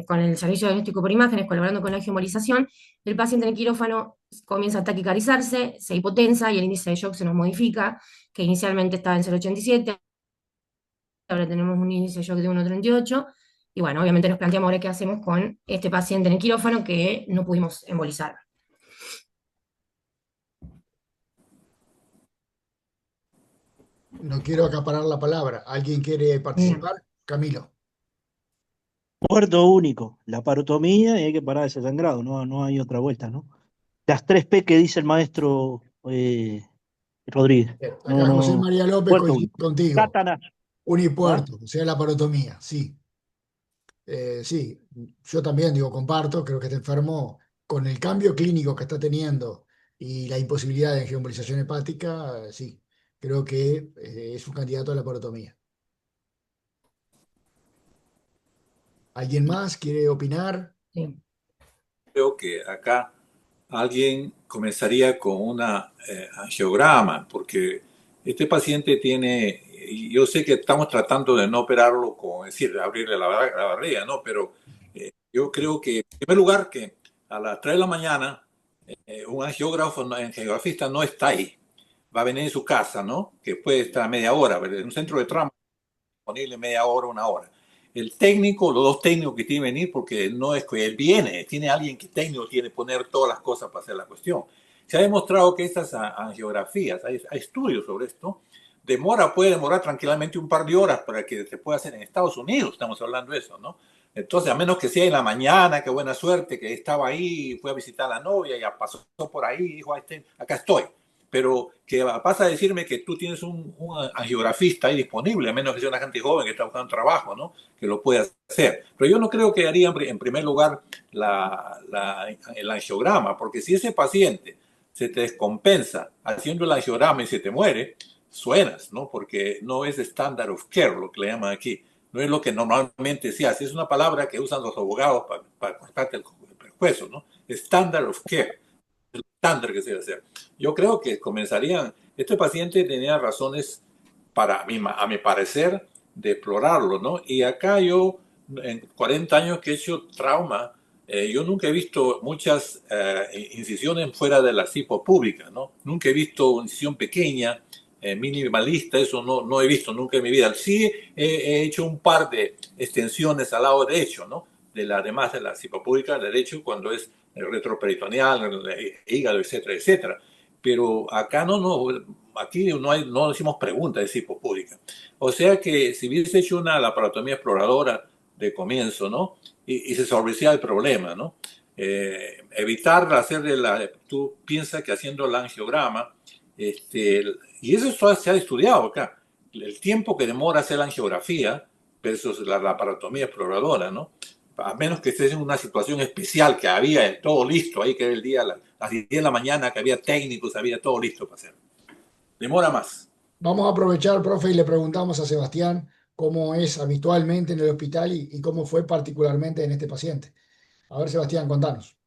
con el servicio de diagnóstico por imágenes, colaborando con la angioembolización, el paciente en el quirófano comienza a taquicardiazarse, se hipotensa y el índice de shock se nos modifica, que inicialmente estaba en 0,87, ahora tenemos un índice de shock de 1,38, y bueno, obviamente nos planteamos ahora qué hacemos con este paciente en el quirófano que no pudimos embolizar. No quiero acaparar la palabra. ¿Alguien quiere participar? Camilo. Muerto único, la parotomía y hay que parar ese sangrado, no hay otra vuelta, ¿no? Las 3 P que dice el maestro Rodríguez. Acá José María López Muerto coincide único. contigo. Catanazo. Unipuerto, o sea, la parotomía, sí. Sí, yo también digo, comparto, creo que este enfermo, con el cambio clínico que está teniendo y la imposibilidad de angioembolización hepática, sí, creo que es un candidato a la parotomía. ¿Alguien más quiere opinar? Sí. Creo que acá alguien comenzaría con una angiograma, porque este paciente tiene, y yo sé que estamos tratando de no operarlo con, es decir, abrirle la barriga, ¿no? Pero yo creo que, en primer lugar, que a las 3 de la mañana un angiografista no está ahí. Va a venir en su casa, ¿no? Que puede estar media hora, ¿verdad? En un centro de trauma disponible media hora, una hora. El técnico, los dos técnicos que tienen que venir, porque no es que él viene, tiene alguien que técnico tiene que poner todas las cosas para hacer la cuestión. Se ha demostrado que estas angiografías, hay estudios sobre esto, puede demorar tranquilamente un par de horas para que se pueda hacer en Estados Unidos, estamos hablando de eso, ¿no? Entonces, a menos que sea en la mañana, qué buena suerte, que estaba ahí, fue a visitar a la novia, ya pasó por ahí, dijo, acá estoy. Pero que pasa a decirme que tú tienes un angiografista ahí disponible, a menos que sea una gente joven que está buscando trabajo, ¿no? Que lo puede hacer. Pero yo no creo que haría en primer lugar el angiograma, porque si ese paciente se te descompensa haciendo el angiograma y se te muere, suenas, ¿no? Porque no es standard of care, lo que le llaman aquí. No es lo que normalmente se hace. Es una palabra que usan los abogados para cortarte el hueso, ¿no? Standard of care. El estándar que se debe hacer. Yo creo que comenzarían. Este paciente tenía razones, a mi parecer, de explorarlo, ¿no? Y acá yo, en 40 años que he hecho trauma, yo nunca he visto muchas incisiones fuera de la cipo pública, ¿no? Nunca he visto una incisión pequeña, minimalista, eso no he visto nunca en mi vida. Sí he hecho un par de extensiones al lado derecho, ¿no? Además de la cipo pública, derecho cuando es el retroperitoneal, el hígado, etcétera, etcétera. Pero acá aquí no decimos preguntas de cipo pública. O sea que si hubiese hecho una laparotomía exploradora de comienzo, ¿no? Y se solvecía el problema, ¿no? Evitar tú piensas que haciendo el angiograma, y eso se ha estudiado acá, el tiempo que demora hacer la angiografía versus la laparotomía exploradora, ¿no? A menos que estés en una situación especial que había todo listo ahí, que era el día, a las 10 de la mañana, que había técnicos, había todo listo para hacer. Demora más. Vamos a aprovechar, profe, y le preguntamos a Sebastián cómo es habitualmente en el hospital y cómo fue particularmente en este paciente. A ver, Sebastián, contanos.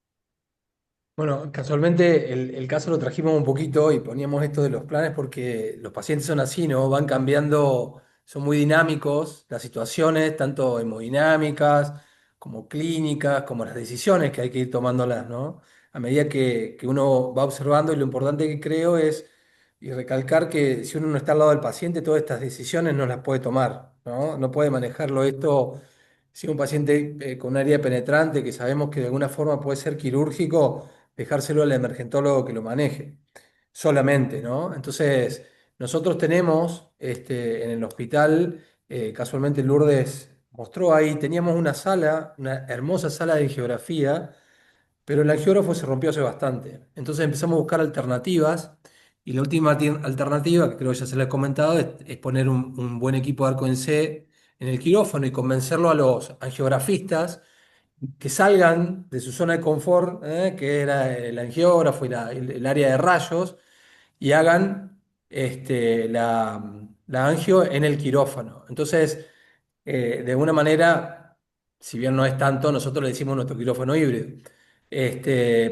Bueno, casualmente el caso lo trajimos un poquito y poníamos esto de los planes porque los pacientes son así, ¿no? Van cambiando, son muy dinámicos las situaciones, tanto hemodinámicas como clínicas, como las decisiones que hay que ir tomándolas, ¿no? A medida que uno va observando, y lo importante que creo es y recalcar que si uno no está al lado del paciente, todas estas decisiones no las puede tomar, ¿no? No puede manejarlo esto. Si un paciente con una herida penetrante que sabemos que de alguna forma puede ser quirúrgico, dejárselo al emergentólogo que lo maneje, solamente, ¿no? Entonces, nosotros tenemos en el hospital, casualmente Lourdes mostró ahí, teníamos una sala, una hermosa sala de geografía, pero el angiógrafo se rompió hace bastante. Entonces empezamos a buscar alternativas y la última alternativa, que creo que ya se les he comentado, es poner un buen equipo de arco en C en el quirófano y convencerlo a los angiografistas que salgan de su zona de confort, que era el angiógrafo y el área de rayos, y hagan la angio en el quirófano. Entonces, de alguna manera, si bien no es tanto, nosotros le decimos nuestro quirófano híbrido.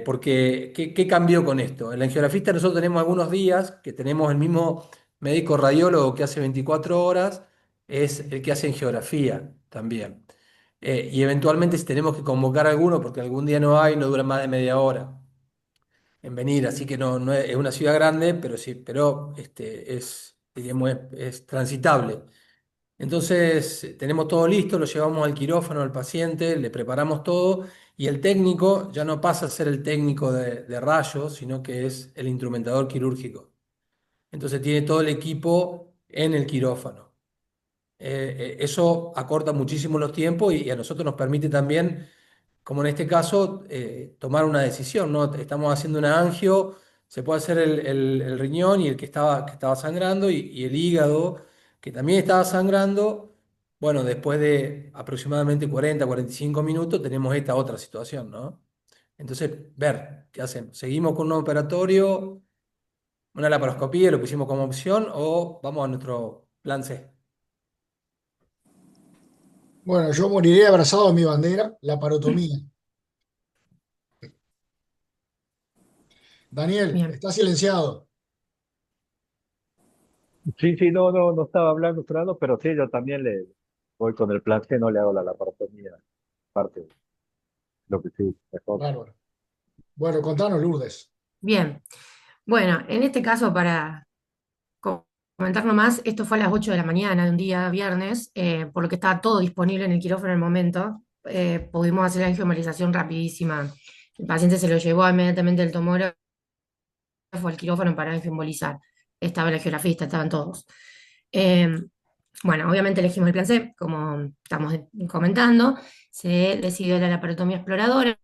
Porque, ¿qué cambió con esto? El angiografista nosotros tenemos algunos días que tenemos el mismo médico radiólogo que hace 24 horas, es el que hace angiografía también. Y eventualmente si tenemos que convocar a alguno, porque algún día no hay, no dura más de media hora en venir, así que no es una ciudad grande, pero sí, pero digamos, es transitable. Entonces, tenemos todo listo, lo llevamos al quirófano al paciente, le preparamos todo y el técnico ya no pasa a ser el técnico de rayos, sino que es el instrumentador quirúrgico. Entonces tiene todo el equipo en el quirófano. Eso acorta muchísimo los tiempos y a nosotros nos permite también, como en este caso, tomar una decisión, ¿no? Estamos haciendo una angio, se puede hacer el riñón y el que estaba sangrando y el hígado, que también estaba sangrando. Bueno, después de aproximadamente 40, 45 minutos tenemos esta otra situación, ¿no? Entonces, ver, ¿qué hacemos? ¿Seguimos con un operatorio, una laparoscopía, lo pusimos como opción o vamos a nuestro plan C? Bueno, yo moriré abrazado a mi bandera, la parotomía. Daniel, Bien, está silenciado. Sí, sí, no estaba hablando, Fernando, pero sí, yo también le voy con el plan C, no le hago la laparotomía, parte de lo que sí, mejor. Bárbaro. Bueno, contanos, Lourdes. bien. Bueno, en este caso, para comentar nomás, esto fue a las 8 de la mañana de un día viernes, por lo que estaba todo disponible en el quirófano en el momento. Pudimos hacer la angiomalización rapidísima. El paciente se lo llevó inmediatamente el tomógrafo al quirófano para angioembolizar. Estaba el angiografista, estaban todos. Eh, bueno, obviamente elegimos el plan C, como estamos comentando. Se decidió la laparotomía exploradora.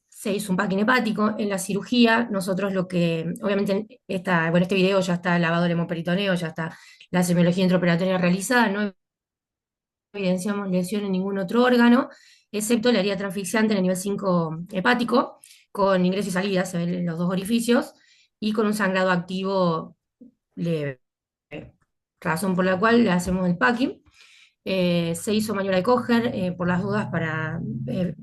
Se hizo un packing hepático. En la cirugía, nosotros obviamente, este video ya está lavado el hemoperitoneo, ya está la semiología intraoperatoria realizada, no evidenciamos lesión en ningún otro órgano, excepto la herida transfixiante en el nivel 5 hepático, con ingreso y salida, se ven los dos orificios, y con un sangrado activo leve. Razón por la cual le hacemos el packing. Se hizo maniobra de Kocher por las dudas para ver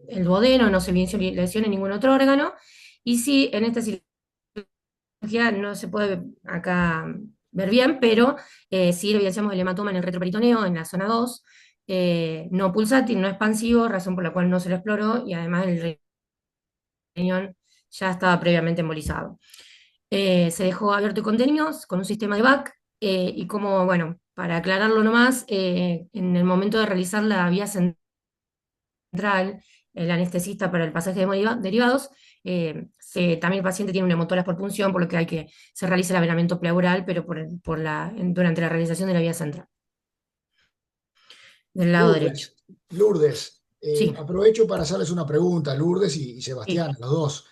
el duodeno, no se evidenció lesión en ningún otro órgano. Y sí, en esta cirugía no se puede acá ver bien, pero sí evidenciamos el hematoma en el retroperitoneo, en la zona 2, no pulsátil, no expansivo, razón por la cual no se lo exploró, y además el riñón ya estaba previamente embolizado. Se dejó abierto y contenidos con un sistema de back, y como, bueno, para aclararlo nomás, en el momento de realizar la vía central, el anestesista para el pasaje de derivados, también el paciente tiene neumotoras por punción, por lo que se realiza el avenamiento pleural, pero durante la realización de la vía central, del lado derecho. Lourdes, Sí, aprovecho para hacerles una pregunta, Lourdes y Sebastián, sí. los dos.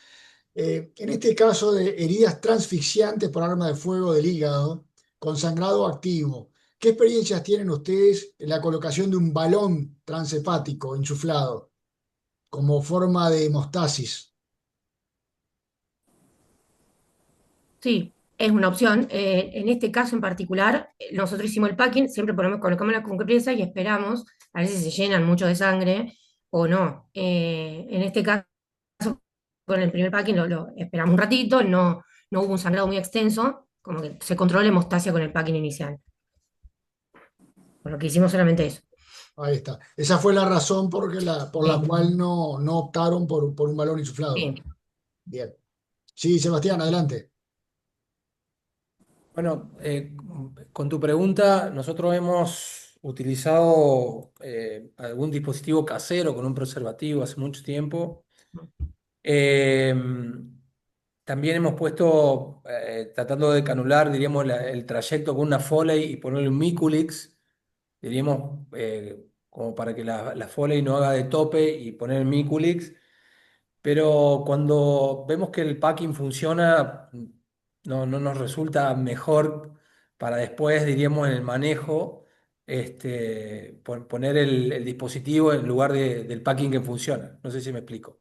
En este caso de heridas transfixiantes por arma de fuego del hígado con sangrado activo, ¿qué experiencias tienen ustedes en la colocación de un balón transhepático insuflado como forma de hemostasis? Sí, es una opción. En este caso en particular, nosotros hicimos el packing, siempre colocamos la compresa y esperamos a ver si se llenan mucho de sangre o no. En este caso, con el primer packing lo esperamos un ratito, no hubo un sangrado muy extenso, como que se controló la hemostasia con el packing inicial. Por lo que hicimos solamente eso. Ahí está. Esa fue la razón por la Sí, cual no optaron por un balón insuflado. sí. Bien. Sí, Sebastián, adelante. Bueno, con tu pregunta, nosotros hemos utilizado algún dispositivo casero con un preservativo hace mucho tiempo. Eh, También hemos puesto, tratando de canular, diríamos, el trayecto con una Foley y ponerle un Miculix, diríamos, como para que la Foley no haga de tope y poner el Miculix. Pero cuando vemos que el packing funciona, no nos resulta mejor para después, diríamos, en el manejo, poner el dispositivo en lugar del packing que funciona. No sé si me explico.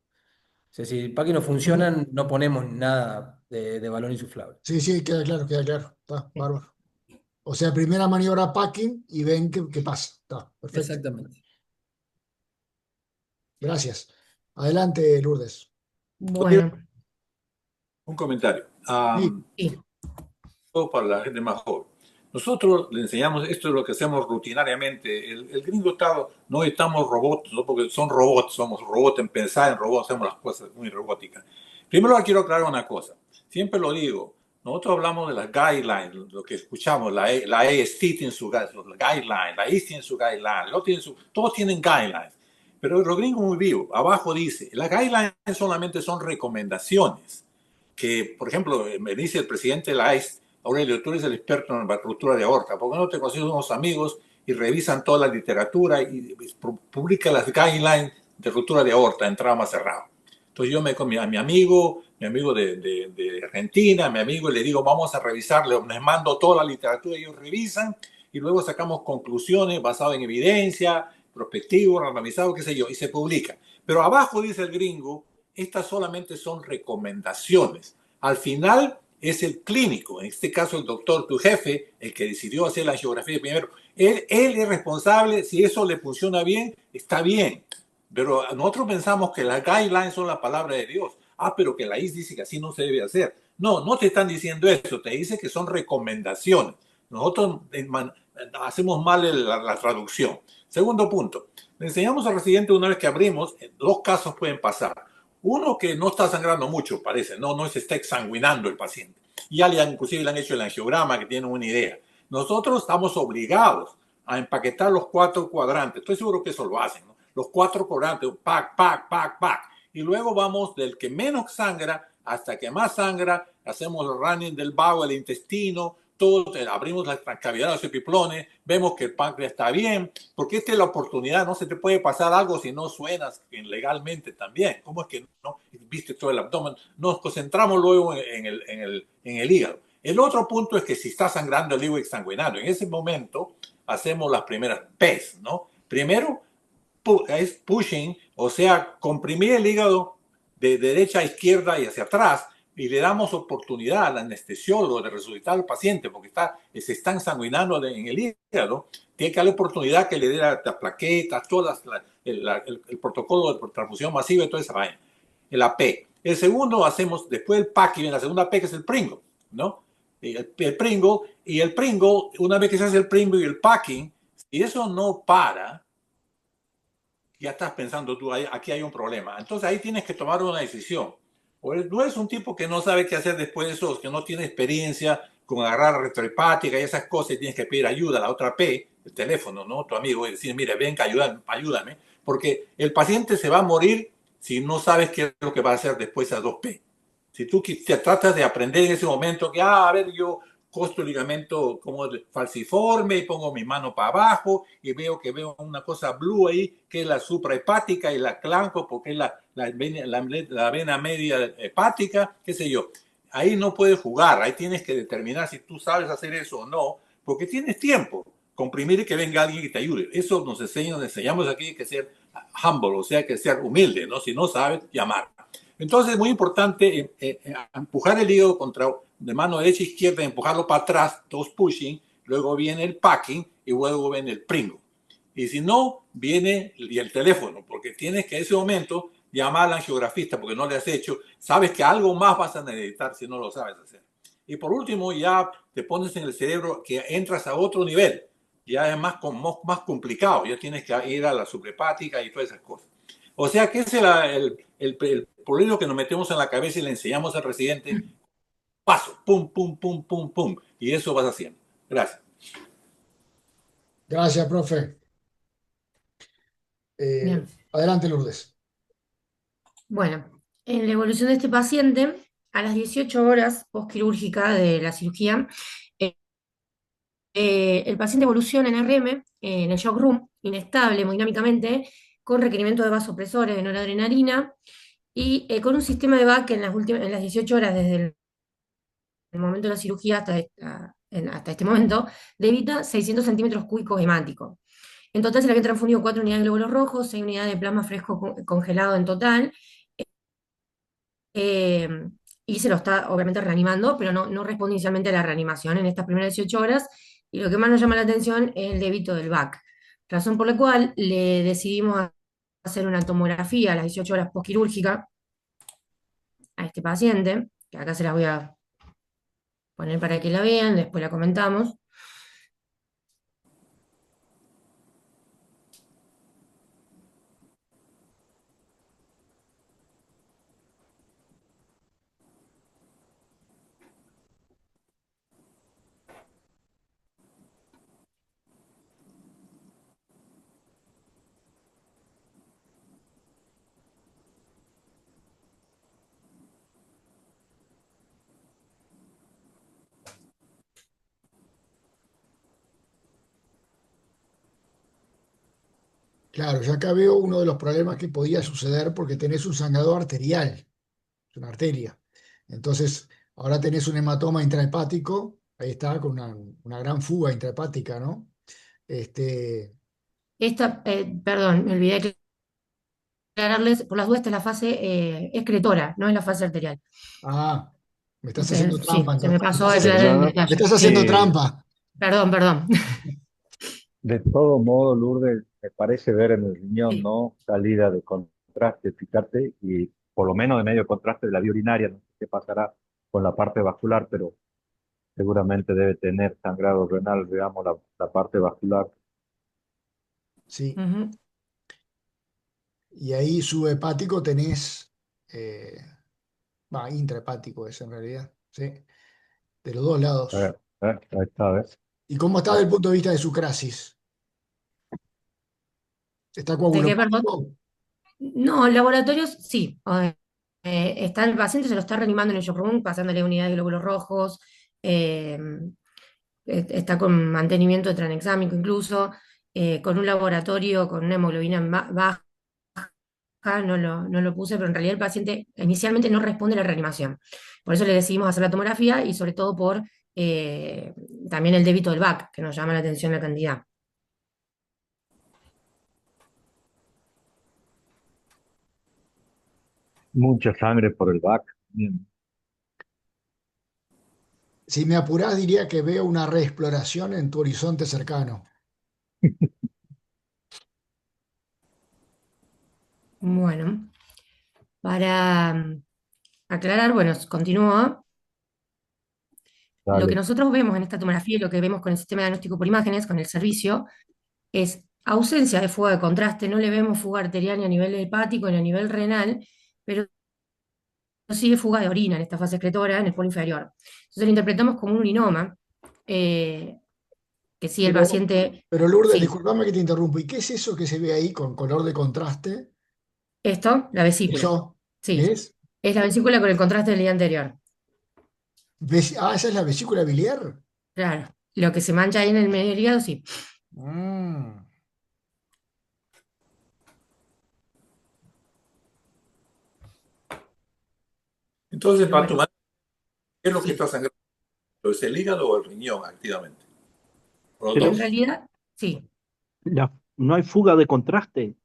O sea, si el packing no funciona, Ujú. no ponemos nada de balón insuflable. Sí, sí, queda claro, queda claro. Está bárbaro. O sea, primera maniobra packing y ven qué pasa. Está perfecto. Exactamente. Gracias. Adelante, Lourdes. Bueno, Un comentario. Sí, sí. Para la gente más joven. Nosotros le enseñamos, esto es lo que hacemos rutinariamente. El gringo está, no estamos robots, no porque son robots, somos robots en pensar en robots, hacemos las cosas muy robóticas. Primero quiero aclarar una cosa. Siempre lo digo, nosotros hablamos de las guidelines, lo que escuchamos, la AST tiene su guideline, la IS tiene su guideline, todos tienen guidelines. Pero los gringos muy vivos, abajo dice, las guidelines solamente son recomendaciones. Que, por ejemplo, me dice el presidente de la ICE, Aurelio, tú eres el experto en la ruptura de aorta, ¿por qué no te consigues unos amigos y revisan toda la literatura y publica las guidelines de ruptura de aorta en trauma cerrado? Entonces yo me con mi amigo de Argentina, mi amigo, y le digo, vamos a revisarle, les mando toda la literatura, ellos revisan y luego sacamos conclusiones basadas en evidencia, prospectivo, randomizado, qué sé yo, y se publica. Pero abajo dice el gringo, estas solamente son recomendaciones. Al final es el clínico, en este caso el doctor, tu jefe, el que decidió hacer la angiografía primero. Él es responsable, si eso le funciona bien, está bien. Pero nosotros pensamos que las guidelines son la palabra de Dios. Pero que la IS dice que así no se debe hacer. No te están diciendo eso, te dice que son recomendaciones. Nosotros hacemos mal la traducción. Segundo punto, le enseñamos al residente una vez que abrimos, dos casos pueden pasar. Uno que no está sangrando mucho, parece, no se está exsanguinando el paciente. Ya inclusive le han hecho el angiograma, que tienen una idea. Nosotros estamos obligados a empaquetar los 4 cuadrantes. Estoy seguro que eso lo hacen, ¿no? Los 4 cuadrantes, pack. Y luego vamos del que menos sangra hasta que más sangra, hacemos el running del vago, el intestino, todo, abrimos las cavidades, los epiplones, vemos que el páncreas está bien, porque esta es la oportunidad, no se te puede pasar algo si no suenas legalmente también. ¿Cómo es que no viste todo el abdomen? Nos concentramos luego en el hígado. El otro punto es que si está sangrando el hígado exsanguinario, en ese momento hacemos las primeras P's, ¿no? Primero es pushing, o sea, comprimir el hígado de derecha a izquierda y hacia atrás, y le damos oportunidad al anestesiólogo de resucitar al paciente porque se está ensanguinando en el hígado, tiene que darle oportunidad que le dé las plaquetas, el protocolo de transfusión masiva y toda esa vaina. La P. El segundo hacemos después del packing, la segunda P que es el Pringle, ¿no? El Pringle, una vez que se hace el Pringle y el packing, si eso no para, ya estás pensando tú, aquí hay un problema. Entonces ahí tienes que tomar una decisión. O no es un tipo que no sabe qué hacer después de eso, que no tiene experiencia con agarrar retrohepática y esas cosas, y tienes que pedir ayuda a la otra P, el teléfono, ¿no? Tu amigo, y decir, mire, venga, ayúdame, porque el paciente se va a morir si no sabes qué es lo que va a hacer después a 2P. Si tú te tratas de aprender en ese momento que, a ver, yo costo el ligamento como falciforme y pongo mi mano para abajo y veo una cosa blue ahí, que es la suprahepática y la clanco porque es la vena media hepática, qué sé yo. Ahí no puedes jugar, ahí tienes que determinar si tú sabes hacer eso o no, porque tienes tiempo. Comprimir y que venga alguien que te ayude. Eso nos enseñamos aquí que ser humble, o sea, que ser humilde, ¿no? Si no sabes, llamar. Entonces es muy importante empujar el hígado de mano derecha e izquierda, empujarlo para atrás, toes pushing, luego viene el packing y luego viene el pringo. Y si no, viene el teléfono, porque tienes que en ese momento llamar al angiografista porque no le has hecho, sabes que algo más vas a necesitar si no lo sabes hacer. Y por último, ya te pones en el cerebro que entras a otro nivel, ya es más complicado, ya tienes que ir a la suprahepática y todas esas cosas. O sea que ese es el problema que nos metemos en la cabeza y le enseñamos al residente, paso, pum, pum, pum, pum, pum, y eso vas haciendo. Gracias. Gracias, profe. Bien. Adelante, Lourdes. Bueno, en la evolución de este paciente, a las 18 horas postquirúrgica de la cirugía, el paciente evoluciona en RM, en el shock room, inestable hemodinámicamente, con requerimiento de vasopresores, de noradrenalina, y con un sistema de VAC en las 18 horas desde el momento de la cirugía hasta este momento, debita 600 centímetros cúbicos hemáticos. En total se le habían transfundido 4 unidades de glóbulos rojos, 6 unidades de plasma fresco congelado en total, y se lo está obviamente reanimando, pero no responde inicialmente a la reanimación en estas primeras 18 horas, y lo que más nos llama la atención es el débito del VAC, razón por la cual le decidimos hacer una tomografía a las 18 horas postquirúrgica a este paciente, que acá se las voy a poner para que la vean, después la comentamos. Claro, ya acá veo uno de los problemas que podía suceder porque tenés un sangrado arterial, es una arteria. Entonces, ahora tenés un hematoma intrahepático, ahí está, con una gran fuga intrahepática, ¿no? Este, Perdón, me olvidé de aclararles, por las dudas, esta es la fase excretora, no es la fase arterial. Me estás haciendo Sí, trampa se me entonces. pasó a aclarar el Me detalle. estás haciendo trampa. Perdón. De todo modo, Lourdes, me parece ver en el riñón, Sí. ¿no? Salida de contraste, fíjate, y por lo menos de medio contraste de la vía urinaria, no sé qué pasará con la parte vascular, pero seguramente debe tener sangrado renal, digamos, la parte vascular. Sí. Ujú. Y ahí subhepático tenés, intrahepático es en realidad, ¿sí? De los dos lados. Ahí está, ¿ves? ¿Y cómo está desde el punto de vista de su crasis? ¿Está ¿De qué, perdón? coagulopático? No, laboratorios sí. Está el paciente, se lo está reanimando en el shock room, pasándole unidades de glóbulos rojos, eh, está con mantenimiento de tranexámico incluso, con un laboratorio con una hemoglobina baja, no lo puse, pero en realidad el paciente inicialmente no responde a la reanimación. Por eso le decidimos hacer la tomografía y sobre todo por eh, también el débito del VAC, que nos llama la atención la cantidad. Mucha sangre por el back. Bien. Si me apurás, diría que veo una reexploración en tu horizonte cercano. Bueno, para aclarar, bueno, continúo. Lo que Dale. nosotros vemos en esta tomografía y lo que vemos con el sistema de diagnóstico por imágenes, con el servicio, es ausencia de fuga de contraste, no le vemos fuga arterial ni a nivel hepático ni a nivel renal, pero sí de fuga de orina en esta fase excretora, en el polo inferior. Entonces lo interpretamos como un urinoma, eh, que sí, el Pero, paciente, pero Lourdes, sí, disculpame que te interrumpo. ¿Y qué es eso que se ve ahí con color de contraste? esto, la vesícula, ¿Eso sí, es? es la vesícula con el contraste del día anterior. Esa es la vesícula biliar. Claro, lo que se mancha ahí en el medio del hígado, sí. Mm. Entonces, Pero para tu bueno, manera, ¿qué es lo que sí, está sangrando? ¿Es el hígado o el riñón activamente? O los Pero en dos. realidad, sí. no hay fuga de contraste.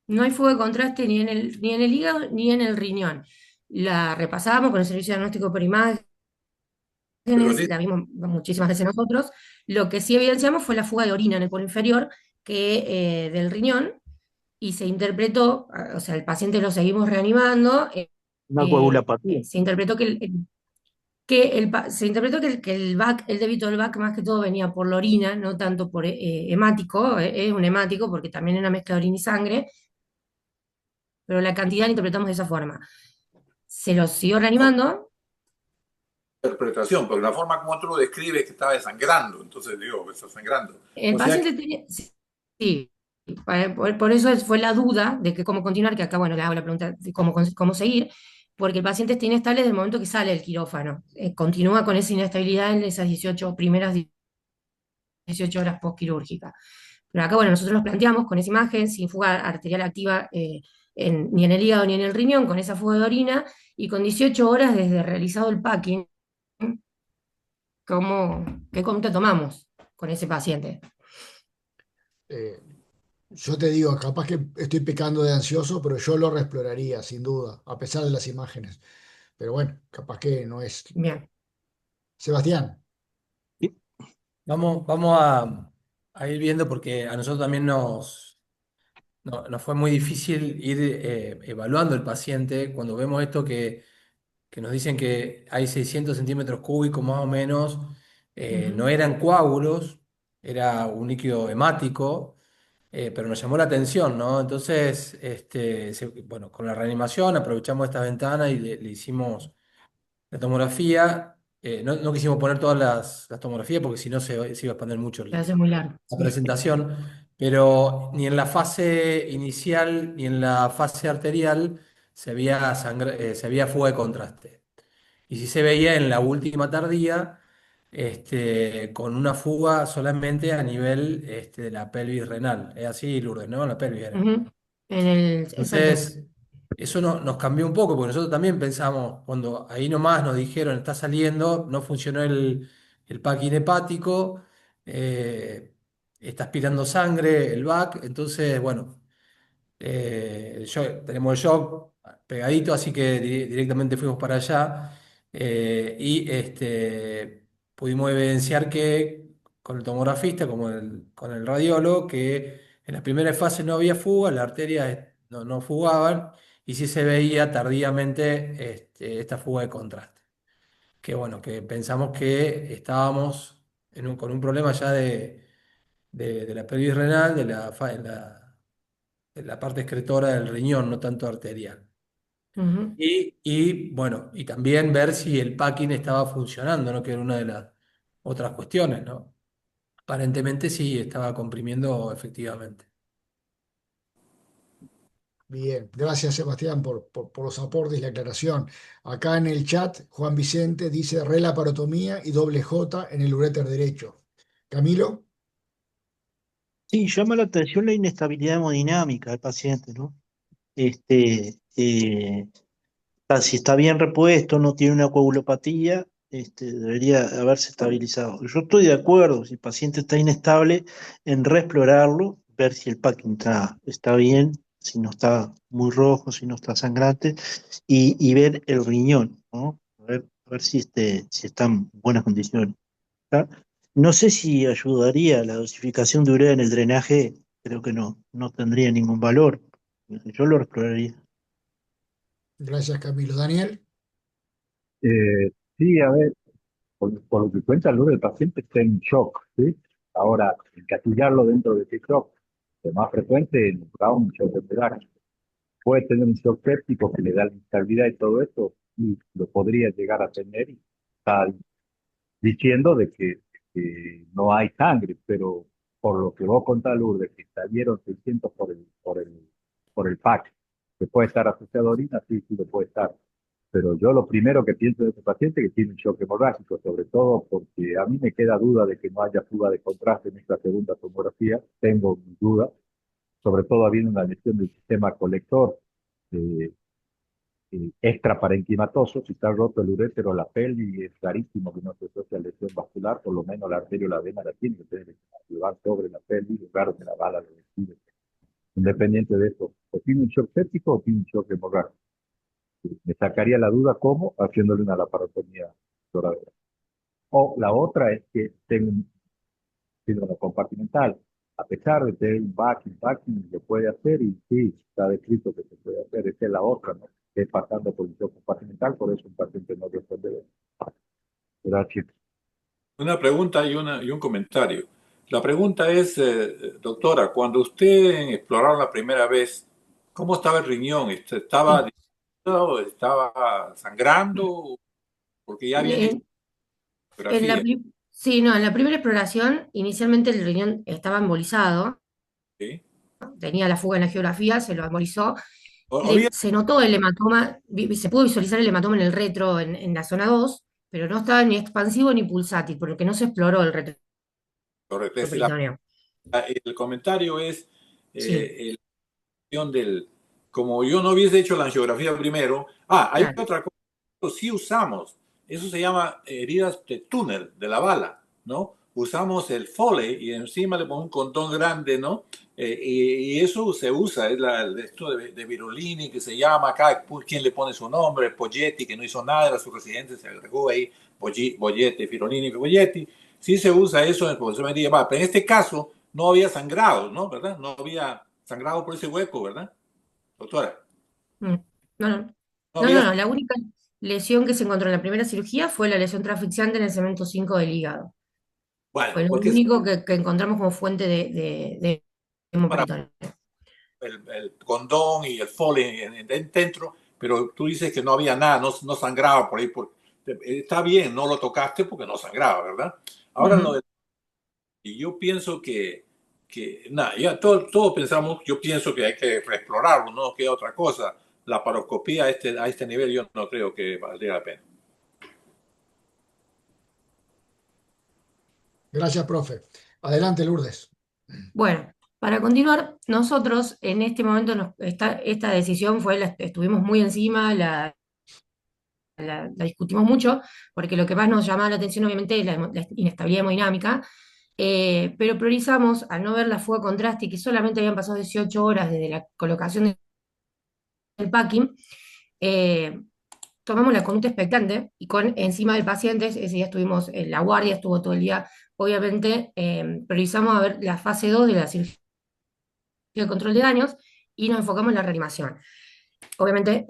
No hay fuga de contraste ni en el hígado ni en el riñón. La repasamos con el servicio de diagnóstico por imágenes, Pero la vimos muchísimas veces nosotros. Lo que sí evidenciamos fue la fuga de orina en el polo inferior del riñón y se interpretó, o sea, el paciente lo seguimos reanimando, Una coagulopatía. se interpretó se interpretó que el VAC, el débito del VAC más que todo venía por la orina, no tanto por hemático, es un hemático porque también es una mezcla de orina y sangre, pero la cantidad la interpretamos de esa forma. Se lo siguió reanimando. interpretación, porque la forma como tú lo describes es que estaba desangrando, entonces digo, está sangrando. El O sea que paciente tenía, sí, por eso fue la duda de que cómo continuar, que acá, bueno, le hago la pregunta de cómo seguir, porque el paciente está inestable desde el momento que sale del quirófano. Continúa con esa inestabilidad en esas primeras 18 horas postquirúrgicas. Pero acá, bueno, nosotros nos planteamos con esa imagen, sin fuga arterial activa ni en el hígado ni en el riñón, con esa fuga de orina, y con 18 horas desde realizado el packing, ¿qué conducta tomamos con ese paciente? Eh, yo te digo, capaz que estoy pecando de ansioso, pero yo lo reexploraría, sin duda, a pesar de las imágenes. Pero bueno, capaz que no es. Bien. Sebastián, Vamos a ir viendo porque a nosotros también nos fue muy difícil ir evaluando el paciente cuando vemos esto que nos dicen que hay 600 centímetros cúbicos más o menos, no Ujú. eran coágulos, era un líquido hemático, pero nos llamó la atención, ¿no? Entonces, bueno, con la reanimación aprovechamos esta ventana y le hicimos la tomografía. No quisimos poner todas las tomografías porque si no se iba a expandir mucho Se hace muy largo, la sí. presentación, pero ni en la fase inicial ni en la fase arterial se veía fuga de contraste. Y sí se veía en la última tardía, con una fuga solamente a nivel de la pelvis renal. Es así, Lourdes, ¿no? La pelvis era. Ujú. Exacto. Entonces, eso nos cambió un poco, porque nosotros también pensamos, cuando ahí nomás nos dijeron está saliendo, no funcionó el packing hepático, eh, está aspirando sangre, el VAC, entonces, bueno, tenemos el shock pegadito, así que directamente fuimos para allá y pudimos evidenciar que con el tomografista, como con el radiólogo, que en las primeras fases no había fuga, las arterias no fugaban y sí se veía tardíamente esta fuga de contraste. Que bueno, que pensamos que estábamos con un problema ya de la pelvis renal, de la parte excretora del riñón, no tanto arterial. Ujú. Bueno, y también ver si el packing estaba funcionando, ¿no? Que era una de las otras cuestiones, ¿no? Aparentemente sí, estaba comprimiendo efectivamente. bien. Gracias, Sebastián, por los aportes y la aclaración. Acá en el chat, Juan Vicente dice relaparotomía y doble J en el uréter derecho. Camilo, Sí, llama la atención la inestabilidad hemodinámica del paciente, ¿no? Si está bien repuesto, no tiene una coagulopatía, debería haberse estabilizado. Yo estoy de acuerdo, si el paciente está inestable, en reexplorarlo, ver si el packing está bien, si no está muy rojo, si no está sangrante, y ver el riñón, ¿no? A ver si está en buenas condiciones. ¿Está? No sé si ayudaría la dosificación de urea en el drenaje, creo que no tendría ningún valor. Yo lo exploraría. gracias, Camilo. Daniel, Sí, a ver, por lo que cuenta Lourdes, el paciente está en shock, ¿sí? Ahora, encasillarlo dentro de ese shock Lo más frecuente es un shock epiláctico. Puede tener un shock séptico que le da la inestabilidad y todo eso, y lo podría llegar a tener y está diciendo de que no hay sangre, pero por lo que vos contás, Lourdes, que salieron 600 por el PAC, que puede estar asociado a orina, sí, sí lo puede estar. Pero yo lo primero que pienso de ese paciente es que tiene un shock hemorrágico, sobre todo porque a mí me queda duda de que no haya fuga de contraste en esta segunda tomografía. Tengo mis dudas, sobre todo habiendo una lesión del sistema colector eh, extraparenquimatoso. Si está roto el urétero o la pelvis, es clarísimo que no se asocia a lesión vascular, por lo menos la arteria o la vena la tiene que tener que llevar sobre la pelvis, en lugar de la bala lo decide. Independiente de eso, o tiene un shock séptico o tiene un shock hemorrágico. Me sacaría la duda cómo haciéndole una laparotomía torácica. O la otra es que tenga un síndrome compartimental. A pesar de tener un backing, lo puede hacer y sí, está descrito que se puede hacer. Esa es la otra, ¿no? Que es pasando por un shock compartimental, por eso un paciente no responde bien. Gracias. Una pregunta y un comentario. La pregunta es, doctora, cuando usted exploraron la primera vez, ¿cómo estaba el riñón? ¿Estaba Sí. dilatado? ¿Estaba sangrando? Porque ya habían hecho En la, ecografía. sí, no, en la primera exploración, inicialmente el riñón estaba embolizado, ¿Sí? tenía la fuga en la geografía, se lo embolizó, Había, se notó el hematoma, se pudo visualizar el hematoma en el retro, en la zona 2, pero no estaba ni expansivo ni pulsátil, porque no se exploró el correcto, retroperitoneo. el comentario es Sí, la cuestión del, como yo no hubiese hecho la angiografía primero, hay claro. otra cosa, sí usamos, eso se llama heridas de túnel de la bala, ¿no? Usamos el Foley y encima le ponemos un condón grande, ¿no? Y eso se usa, es esto de Virolini que se llama acá, quien le pone su nombre, Poggetti, que no hizo nada, era su residente, se agregó ahí, Poggetti, Virolini, Poggetti. Sí se usa eso en el profesor Medina, pero en este caso no había sangrado, ¿no? ¿Verdad? No había sangrado por ese hueco, ¿verdad, doctora? Mm. No, no, No no, había. no, no, la única lesión que se encontró en la primera cirugía fue la lesión transfixiante en el segmento 5 del hígado. Bueno, Fue lo porque único que encontramos como fuente de para hemoperitoneo. el condón y el Foley dentro, pero tú dices que no había nada, no sangraba por ahí. Está bien, no lo tocaste porque no sangraba, ¿verdad? Ahora Ujú. y yo pienso nada, ya todos pensamos, yo pienso que hay que reexplorarlo, no que otra cosa. La paroscopía a este nivel yo no creo que valdría la pena. Gracias, profe. Adelante, Lourdes. Bueno, para continuar, nosotros en este momento esta decisión estuvimos muy encima, la discutimos mucho, porque lo que más nos llamaba la atención obviamente es la inestabilidad hemodinámica, pero priorizamos, al no ver la fuga de contraste y que solamente habían pasado 18 horas desde la colocación del packing, eh, tomamos la conducta expectante y encima del paciente, ese día estuvimos en la guardia, estuvo todo el día, obviamente priorizamos a ver la fase 2 de la cirugía de control de daños y nos enfocamos en la reanimación. Obviamente,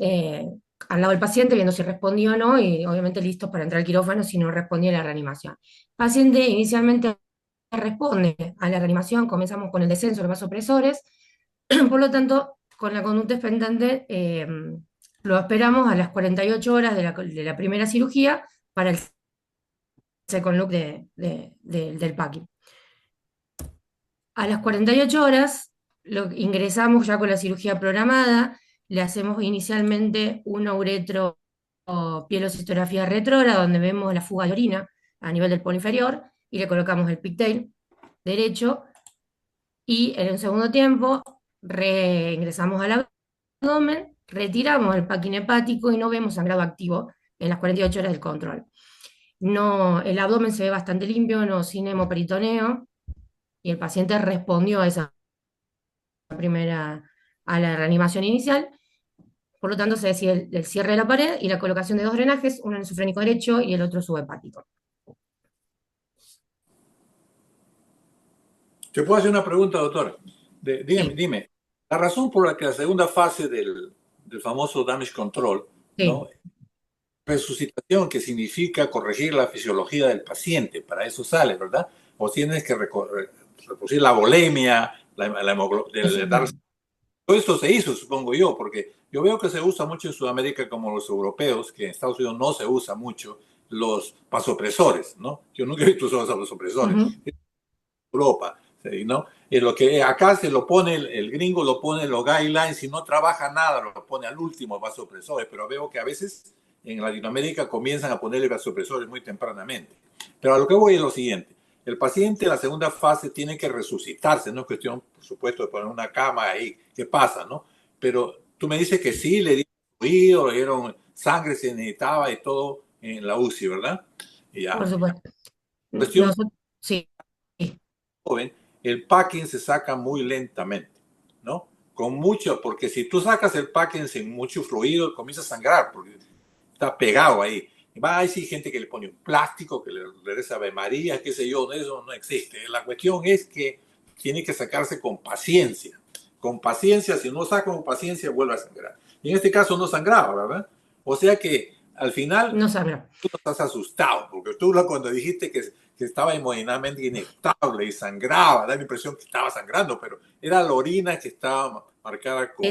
al lado del paciente, viendo si respondía o no, y obviamente listos para entrar al quirófano si no respondía a la reanimación. El paciente inicialmente responde a la reanimación, comenzamos con el descenso de los vasopresores, por lo tanto, con la conducta expectante, lo esperamos a las 48 horas de la primera cirugía para el second look del packing. A las 48 horas ingresamos ya con la cirugía programada, le hacemos inicialmente una uretro o pielocistografía retrógrada donde vemos la fuga de orina a nivel del polo inferior y le colocamos el pigtail derecho y en un segundo tiempo reingresamos al abdomen, retiramos el packing hepático y no vemos sangrado activo en las 48 horas del control. No, el abdomen se ve bastante limpio, no sin hemoperitoneo, y el paciente respondió a esa primera, a la reanimación inicial. Por lo tanto, se decide el cierre de la pared y la colocación de dos drenajes, uno nasofrénico derecho y el otro subhepático. ¿Te puedo hacer una pregunta, doctor? Sí, Dime, la razón por la que la segunda fase del famoso damage control, sí. ¿no? Resucitación, que significa corregir la fisiología del paciente, para eso sale, ¿verdad? O tienes que reducir la bulimia, Exacto. todo esto se hizo, supongo yo, porque yo veo que se usa mucho en Sudamérica como los europeos, que en Estados Unidos no se usa mucho los vasopresores, ¿no? Yo nunca he visto usar los vasopresores. Ujú. Europa, ¿sí? ¿No? Y lo que acá se lo pone, el gringo lo pone los guidelines, si no trabaja nada, lo pone al último vasopresores, pero veo que a veces en Latinoamérica comienzan a ponerle vasopresores muy tempranamente. Pero a lo que voy es lo siguiente, el paciente en la segunda fase tiene que resucitarse, no es cuestión, por supuesto, de poner una cama ahí, ¿qué pasa, no? Pero tú me dices que sí, le dieron fluido, le dieron sangre, se necesitaba y todo en la UCI, ¿verdad? Y Por ya. supuesto. Cuestión Nosotros, sí. joven, el packing se saca muy lentamente, ¿no? Con mucho, porque si tú sacas el packing sin mucho fluido, comienza a sangrar, porque está pegado ahí. Y va a decir gente que le pone un plástico, que le regresa Ave María, qué sé yo, eso no existe. La cuestión es que tiene que sacarse con paciencia. Con paciencia, si no saca con paciencia, vuelve a sangrar. Y en este caso no sangraba, ¿verdad? O sea que al final No sangra. tú no estás asustado, porque tú cuando dijiste que estaba hemodinamicamente inestable y sangraba, da la impresión que estaba sangrando, pero era la orina que estaba marcada con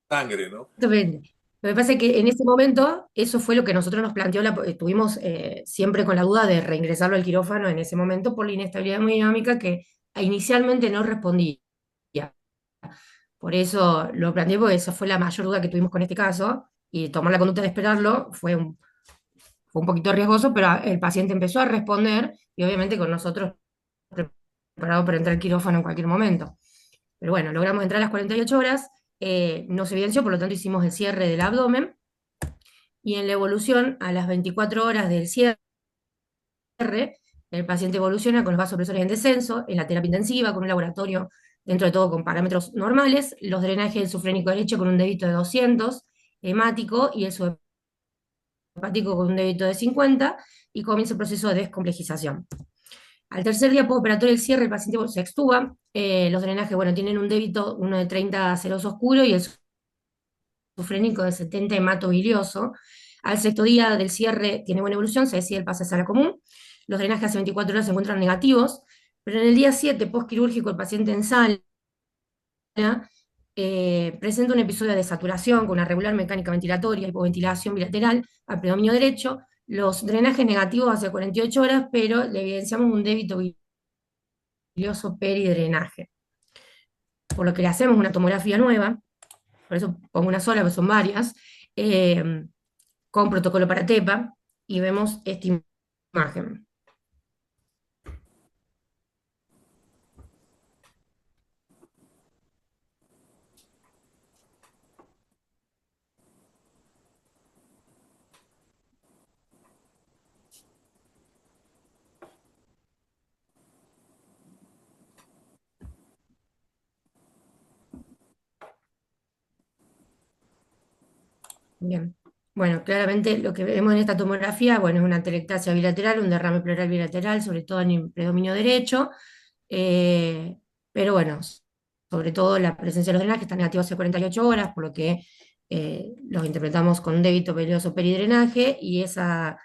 sangre, ¿no? Exactamente. Lo que pasa es que en ese momento eso fue lo que nosotros nos planteó, estuvimos siempre con la duda de reingresarlo al quirófano en ese momento por la inestabilidad hemodinámica que inicialmente no respondía. Por eso lo planteé, porque esa fue la mayor duda que tuvimos con este caso, y tomar la conducta de esperarlo fue un poquito riesgoso, pero el paciente empezó a responder y obviamente con nosotros preparados para entrar al quirófano en cualquier momento. Pero bueno, logramos entrar a las 48 horas, no se evidenció, por lo tanto hicimos el cierre del abdomen y en la evolución, a las 24 horas del cierre, el paciente evoluciona con los vasopresores en descenso, en la terapia intensiva, con un laboratorio dentro de todo con parámetros normales, los drenajes del sufrénico derecho con un débito de 200, hemático, y el subhepático con un débito de 50, y comienza el proceso de descomplejización. Al tercer día postoperatorio del cierre, el paciente se extuba, los drenajes, bueno, tienen un débito, uno de 30 seroso oscuro y el sufrénico de 70 hematobilioso. Al sexto día del cierre tiene buena evolución, se decide el pase a sala común. Los drenajes hace 24 horas se encuentran negativos, pero en el día 7, postquirúrgico, el paciente en sala presenta un episodio de saturación con una regular mecánica ventilatoria, hipoventilación bilateral al predominio derecho, los drenajes negativos hace 48 horas, pero le evidenciamos un débito bilioso peridrenaje. Por lo que le hacemos una tomografía nueva, por eso pongo una sola, pero son varias, con protocolo para TEPA, y vemos esta imagen. Bien. Bueno, claramente lo que vemos en esta tomografía, bueno, es una atelectasia bilateral, un derrame pleural bilateral, sobre todo en el predominio derecho, eh, pero bueno, sobre todo la presencia de los drenajes está negativa hace 48 horas, por lo que los interpretamos con un débito peligroso peridrenaje y esa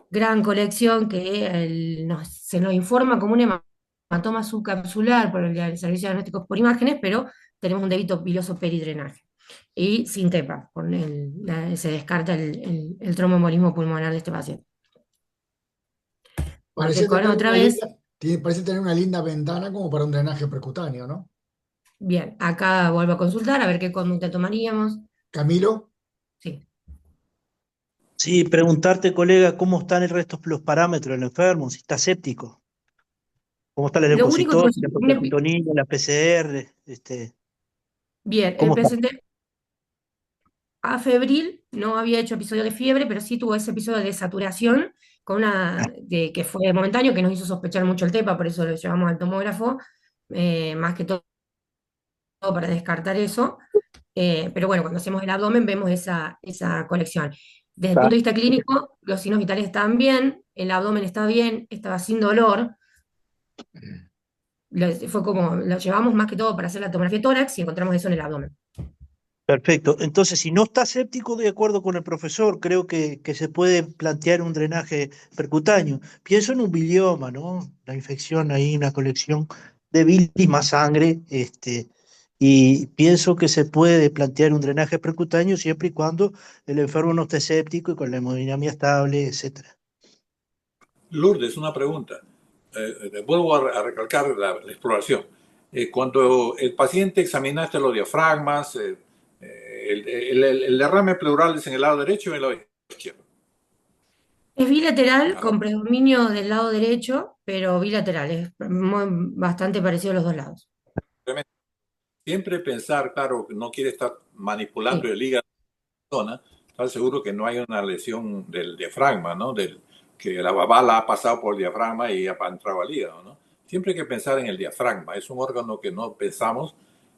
gran colección que se nos informa como un hematoma subcapsular por el servicio de diagnósticos por imágenes, pero tenemos un débito piloso peridrenaje. Y sin TEPA, se descarta el tromboembolismo pulmonar de este paciente. Parece Con tener otra una vez, parece tener una linda ventana como para un drenaje percutáneo, ¿no? bien, acá vuelvo a consultar a ver qué conducta tomaríamos. Camilo, Sí. Sí, preguntarte, colega, cómo están el resto de los parámetros del enfermo, si está séptico, cómo está la Lo único que leucocitosis, la protoperitonemia, la PCR, bien, el ¿cómo está? paciente febril, no había hecho episodio de fiebre, pero sí tuvo ese episodio de saturación que fue momentáneo, que nos hizo sospechar mucho el TEPA, por eso lo llevamos al tomógrafo, más que todo para descartar eso. Pero bueno, cuando hacemos el abdomen vemos esa colección. Desde el punto de vista clínico, los signos vitales están bien, el abdomen está bien, estaba sin dolor. Fue como, lo llevamos más que todo para hacer la tomografía de tórax y encontramos eso en el abdomen. Perfecto. Entonces, si no está séptico, de acuerdo con el profesor, creo que se puede plantear un drenaje percutáneo. Pienso en un bilioma, ¿no? La infección ahí, una colección de bilis más sangre, y pienso que se puede plantear un drenaje percutáneo siempre y cuando el enfermo no esté séptico y con la hemodinamia estable, etcétera. Lourdes, una pregunta. Vuelvo a recalcar la exploración. Cuando el paciente examinaste los diafragmas, el derrame pleural es en el lado derecho o en el lado izquierdo. Es bilateral ¿Aló? con predominio del lado derecho, pero bilateral, es bastante parecido a los dos lados. Siempre pensar, claro, que no quiere estar manipulando Sí. el hígado de la zona, estar seguro que no hay una lesión del diafragma, ¿no? Que la bala ha pasado por el diafragma y ha entrado al hígado, ¿no? Siempre hay que pensar en el diafragma, es un órgano que no pensamos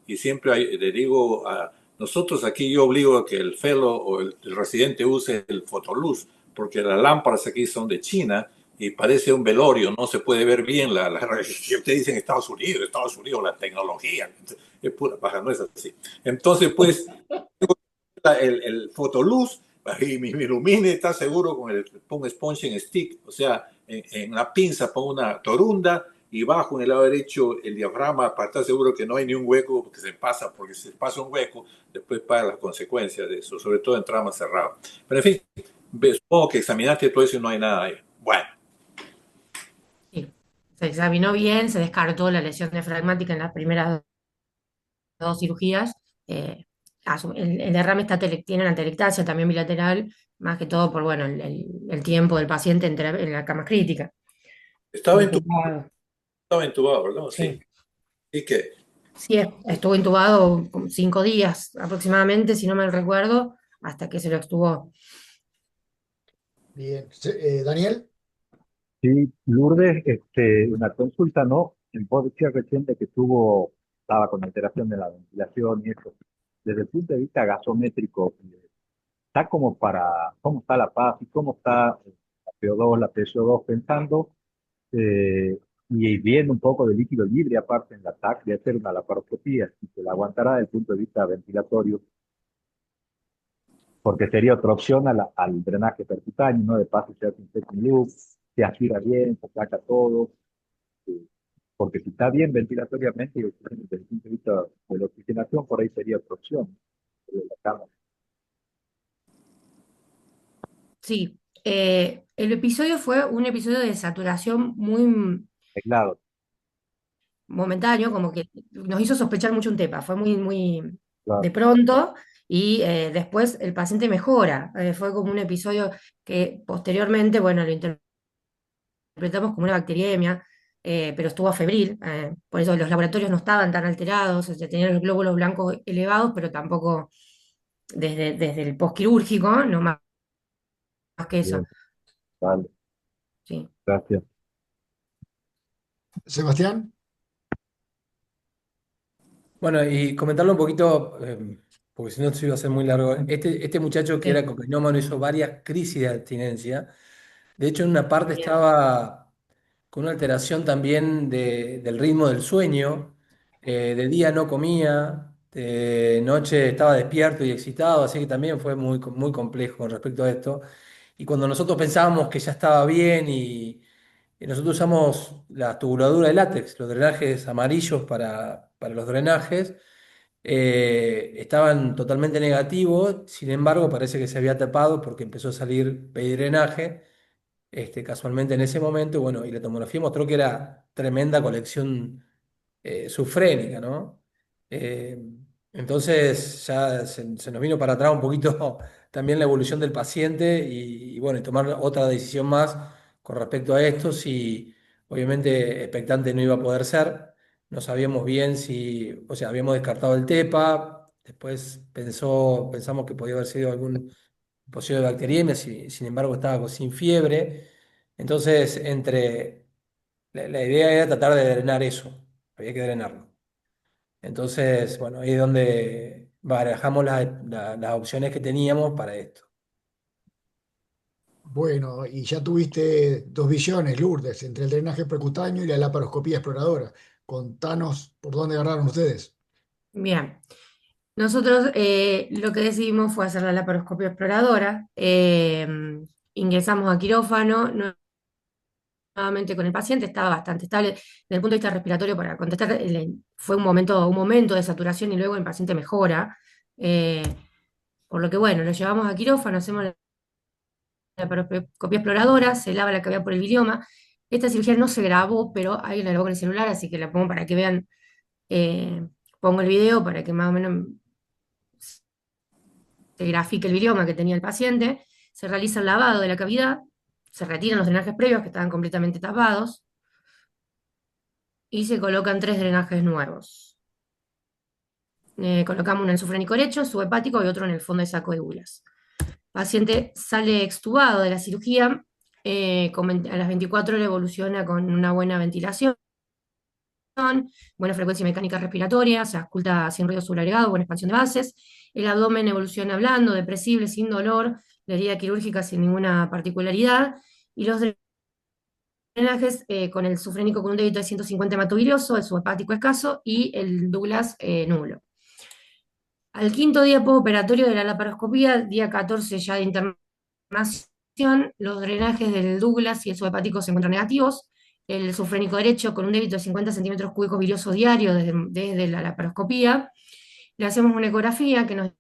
y siempre le digo a nosotros aquí, yo obligo a que el fellow o el residente use el fotoluz, porque las lámparas aquí son de China y parece un velorio, no se puede ver bien que ustedes dicen Estados Unidos, la tecnología, es pura paja, no es así. Entonces, pues, el fotoluz y me ilumine, está seguro con pongo sponge en stick, o sea, en la pinza pongo una torunda y bajo en el lado derecho el diafragma para estar seguro que no hay ni un hueco porque si se pasa un hueco, después paga las consecuencias de eso, sobre todo en trama cerrado. Pero en fin, supongo que examinaste todo eso y no hay nada ahí. Bueno, Sí, se examinó bien, se descartó la lesión diafragmática en las primeras dos cirugías. eh, el derrame tiene una atelectasia también bilateral, más que todo por bueno, el tiempo del paciente en la cama crítica. estaba intubado, Intubado. ¿verdad? Sí. Sí, ¿Y qué? sí, estuvo intubado como 5 días aproximadamente, si no mal recuerdo, hasta que se lo extubó. Bien. Daniel, Sí, Lourdes, una consulta, ¿no? Vos decías recién de que estaba con alteración de la ventilación y eso. Desde el punto de vista gasométrico, está ¿cómo está la paz y cómo está la PO2, la PSO2 pensando, eh, y viendo un poco de líquido libre aparte en la TAC de hacer una laparoscopía, si se la aguantará desde el punto de vista ventilatorio, porque sería otra opción al drenaje percutáneo, ¿no? De paso se hace un second loop, se aspira bien, se saca todo, eh, porque si está bien ventilatoriamente, y desde el punto de vista de la oxigenación, por ahí sería otra opción. De la cama. Sí, el episodio fue un episodio de saturación muy Aislado, momentáneo, como que nos hizo sospechar mucho un TEPA, fue muy de claro, pronto y después el paciente mejora. Fue como un episodio que posteriormente, bueno, lo interpretamos como una bacteriemia, pero estuvo febril, por eso los laboratorios no estaban tan alterados, o sea, tenían los glóbulos blancos elevados, pero tampoco desde el postquirúrgico, no más que eso. bien, vale, Sí. gracias. Sebastián, Bueno, y comentarlo un poquito, porque si no se iba a hacer muy largo. Este muchacho que Sí. era cocainómano hizo varias crisis de abstinencia. De hecho, en una parte Bien. estaba con una alteración también del ritmo del sueño. De día no comía, de noche estaba despierto y excitado, así que también fue muy complejo con respecto a esto. Y cuando nosotros pensábamos que ya estaba bien y nosotros usamos la tubuladura de látex, los drenajes amarillos para los drenajes, estaban totalmente negativos, sin embargo parece que se había tapado porque empezó a salir pedidrenaje casualmente en ese momento, bueno, y la tomografía mostró que era tremenda colección sufrénica, ¿no? Eh, entonces ya se nos vino para atrás un poquito también la evolución del paciente y bueno, y tomar otra decisión más con respecto a esto, si obviamente expectante no iba a poder ser, no sabíamos bien si, o sea, habíamos descartado el TEPA, después pensamos que podía haber sido algún posible bacteriemia, sin embargo estaba sin fiebre. Entonces, la idea era tratar de drenar eso, había que drenarlo. Entonces, bueno, ahí es donde barajamos las opciones que teníamos para esto. bueno, y ya tuviste dos visiones, Lourdes, entre el drenaje percutáneo y la laparoscopía exploradora. Contanos por dónde agarraron ustedes. Bien. Nosotros lo que decidimos fue hacer la laparoscopia exploradora. Ingresamos a quirófano nuevamente con el paciente, estaba bastante estable desde el punto de vista respiratorio para contestar. Fue un momento de saturación y luego el paciente mejora. eh, por lo que bueno, lo llevamos a quirófano, hacemos la laparoscopia exploradora, se lava la cavidad por el bilioma. Esta cirugía no se grabó, pero alguien la grabó con el celular, así que la pongo para que vean. Pongo el video para que más o menos se grafique el bilioma que tenía el paciente. Se realiza el lavado de la cavidad, se retiran los drenajes previos que estaban completamente tapados y se colocan 3 drenajes nuevos. Colocamos uno en el sufrénico derecho, subhepático y otro en el fondo de saco de bulas. El paciente sale extubado de la cirugía, a las 24 horas evoluciona con una buena ventilación, buena frecuencia mecánica respiratoria, se ausculta sin ruido subagregado, buena expansión de bases, el abdomen evoluciona blando, depresible, sin dolor, la herida quirúrgica sin ninguna particularidad, y los drenajes con el sufrénico con un débito de 150 hematobilioso, el subhepático escaso y el Douglas nulo. Al quinto día postoperatorio de la laparoscopía, día 14 ya de internación, los drenajes del Douglas y el subhepático se encuentran negativos. El sufrénico derecho con un débito de 50 centímetros cúbicos bilioso diario desde la laparoscopía. Le hacemos una ecografía que nos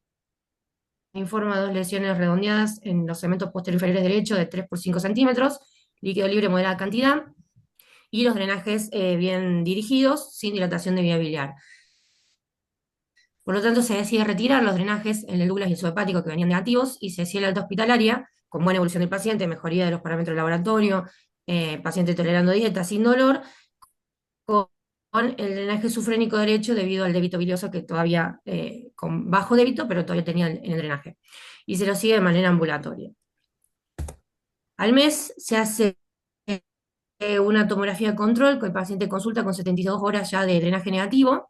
informa dos lesiones redondeadas en los segmentos posterior inferiores derecho de 3 por 5 centímetros, líquido libre moderada cantidad, y los drenajes bien dirigidos, sin dilatación de vía biliar. Por lo tanto, se decide retirar los drenajes en el Douglas y el subhepático que venían negativos y se decide la alta hospitalaria con buena evolución del paciente, mejoría de los parámetros de laboratorio, paciente tolerando dieta sin dolor, con el drenaje sufrénico derecho debido al débito bilioso que todavía, con bajo débito, pero todavía tenía en el drenaje. Y se lo sigue de manera ambulatoria. Al mes se hace una tomografía de control, que el paciente consulta con 72 horas ya de drenaje negativo,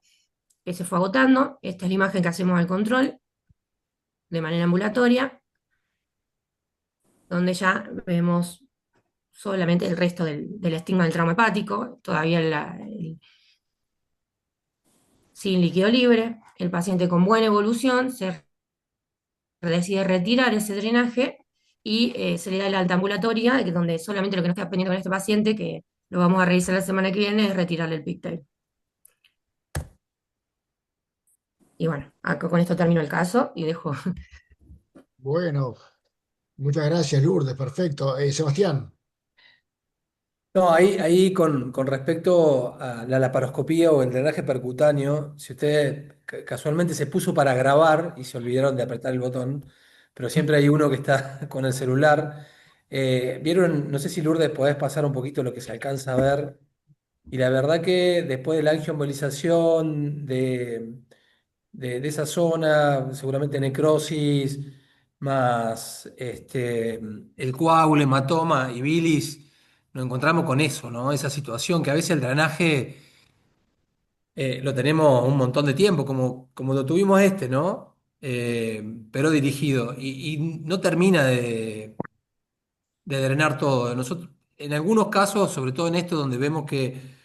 que se fue agotando. Esta es la imagen que hacemos al control de manera ambulatoria, donde ya vemos solamente el resto del estigma del trauma hepático, todavía sin líquido libre, el paciente con buena evolución, se decide retirar ese drenaje y se le da la alta ambulatoria, donde solamente lo que nos queda pendiente con este paciente, que lo vamos a revisar la semana que viene, es retirarle el pigtail. Y bueno, acá con esto termino el caso y dejo. Bueno, muchas gracias, Lourdes, perfecto. Sebastián. No, ahí con respecto a la laparoscopía o el drenaje percutáneo, si usted casualmente se puso para grabar y se olvidaron de apretar el botón, pero siempre hay uno que está con el celular. ¿Vieron? No sé si Lourdes podés pasar un poquito lo que se alcanza a ver. Y la verdad que después de la angioembolización de esa zona, seguramente necrosis, más el coágulo, hematoma y bilis, nos encontramos con eso, ¿no? Esa situación que a veces el drenaje lo tenemos un montón de tiempo, como lo tuvimos ¿no? Pero dirigido. Y no termina de drenar todo. Nosotros, en algunos casos, sobre todo en esto, donde vemos que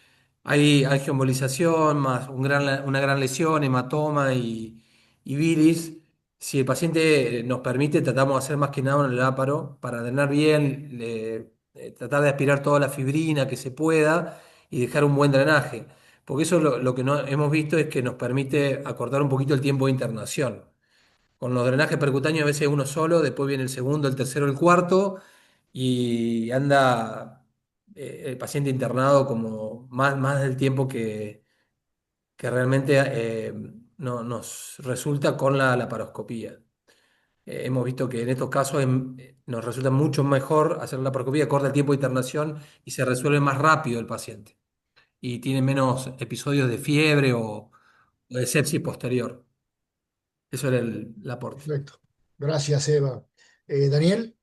hay angioembolización, más una gran lesión, hematoma y bilis, si el paciente nos permite, tratamos de hacer más que nada un láparo para drenar bien, tratar de aspirar toda la fibrina que se pueda y dejar un buen drenaje. Porque eso lo que no, hemos visto es que nos permite acortar un poquito el tiempo de internación. Con los drenajes percutáneos a veces uno solo, después viene el segundo, el tercero, el cuarto, y anda el paciente internado como más del tiempo que realmente nos resulta con la laparoscopía. Hemos visto que en estos casos nos resulta mucho mejor hacer la laparoscopía, corta el tiempo de internación y se resuelve más rápido el paciente. Y tiene menos episodios de fiebre o de sepsis posterior. Eso era el aporte. Perfecto. Gracias, Eva. Daniel.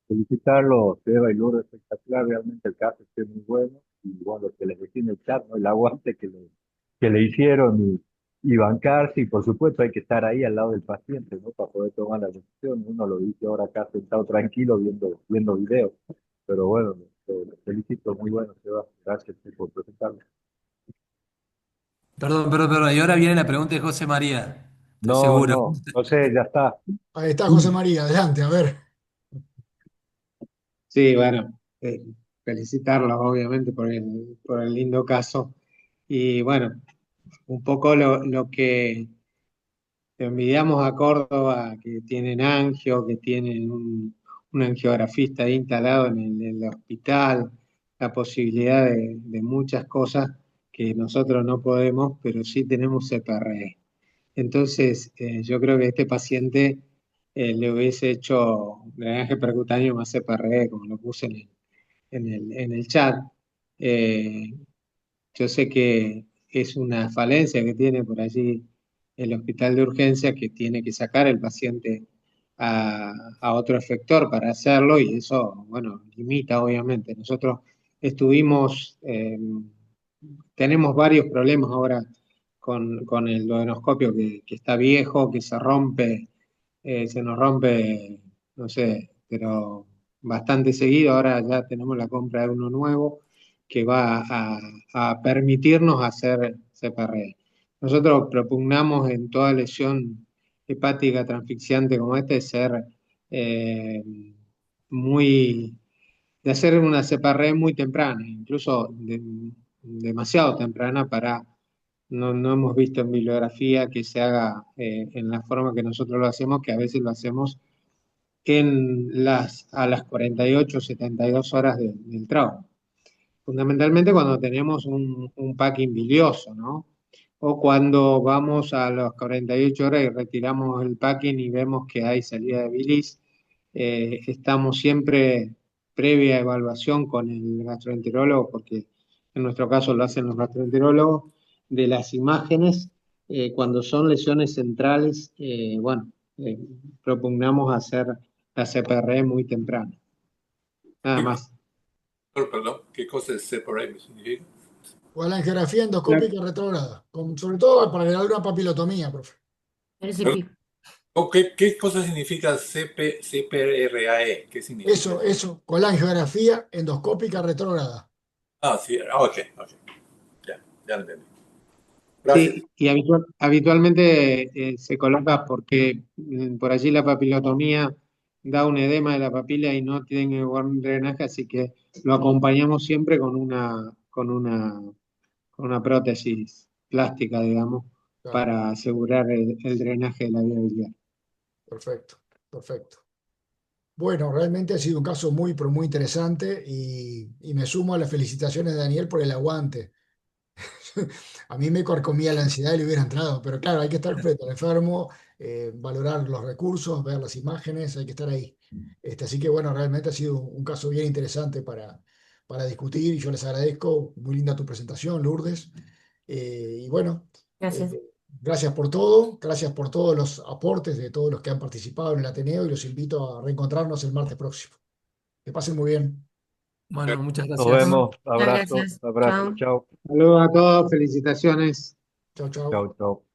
Felicitarlos, Eva y Lourdes, espectacular, realmente el caso es muy bueno, y bueno, lo que les decía en el chat, ¿no? El aguante que le hicieron y bancarse, y por supuesto hay que estar ahí al lado del paciente, ¿no? Para poder tomar la decisión. Uno lo dice ahora acá sentado tranquilo viendo videos, pero bueno, los felicito, muy bueno, Eva, gracias por presentarme. Perdón. Y ahora viene la pregunta de José María. Estoy No, seguro. no, no sé, ya está. Ahí está José María, adelante, a ver. Sí, bueno, felicitarlos obviamente por el lindo caso. Y bueno, un poco lo que envidiamos a Córdoba, que tienen angio, que tienen un angiografista ahí instalado en el hospital, la posibilidad de muchas cosas que nosotros no podemos, pero sí tenemos CPRE. Entonces, yo creo que este paciente le hubiese hecho drenaje percutáneo más CPRE, como lo puse en el chat. Eh, yo sé que es una falencia que tiene por allí el hospital de urgencia, que tiene que sacar el paciente a otro efector para hacerlo, y eso, bueno, limita obviamente. Nosotros estuvimos, tenemos varios problemas ahora con el duodenoscopio que está viejo, que se rompe, se nos rompe, no sé, pero bastante seguido. Ahora ya tenemos la compra de uno nuevo que va a permitirnos hacer CPRE. Nosotros propugnamos en toda lesión hepática transfixiante como este ser eh, muy, de hacer una CPRE muy temprana, incluso demasiado temprana para, no hemos visto en bibliografía que se haga en la forma que nosotros lo hacemos, que a veces lo hacemos a las 48 72 horas del trauma. Fundamentalmente cuando tenemos un packing bilioso, ¿no? O cuando vamos a las 48 horas y retiramos el packing y vemos que hay salida de bilis, estamos siempre previa evaluación con el gastroenterólogo, porque en nuestro caso lo hacen los gastroenterólogos, de las imágenes, cuando son lesiones centrales, bueno, propugnamos hacer la CPRE muy temprano. Nada ¿Qué, más. perdón, ¿qué cosa es separate significa? O la angiografía endoscópica retrógrada, sobre todo para agregar una papilotomía, profe. Perdón, RCP. ¿qué cosa significa CPRAE? ¿Qué significa? Eso, con la angiografía endoscópica retrógrada. Ah, sí, ok, ya lo entendí. Gracias. Sí, y habitualmente se coloca porque por allí la papilotomía da un edema de la papila y no tiene buen drenaje, así que lo acompañamos siempre con una prótesis plástica, digamos, Claro, para asegurar el drenaje de la vía biliar. perfecto, perfecto. Bueno, realmente ha sido un caso muy, pero muy interesante y me sumo a las felicitaciones de Daniel por el aguante. A mí me carcomía la ansiedad y le hubiera entrado, pero claro, hay que estar frente al enfermo, valorar los recursos, ver las imágenes, hay que estar ahí. Así que bueno, realmente ha sido un caso bien interesante para discutir y yo les agradezco. Muy linda tu presentación, Lourdes. Y bueno, Gracias. gracias por todo, gracias por todos los aportes de todos los que han participado en el Ateneo y los invito a reencontrarnos el martes próximo. Que pasen muy bien. Bueno, muchas Nos gracias. vemos. Muchas Abrazo, gracias. abrazo. Chao. Chao, Saludos a todos, felicitaciones. Chao, chao. chao, chao.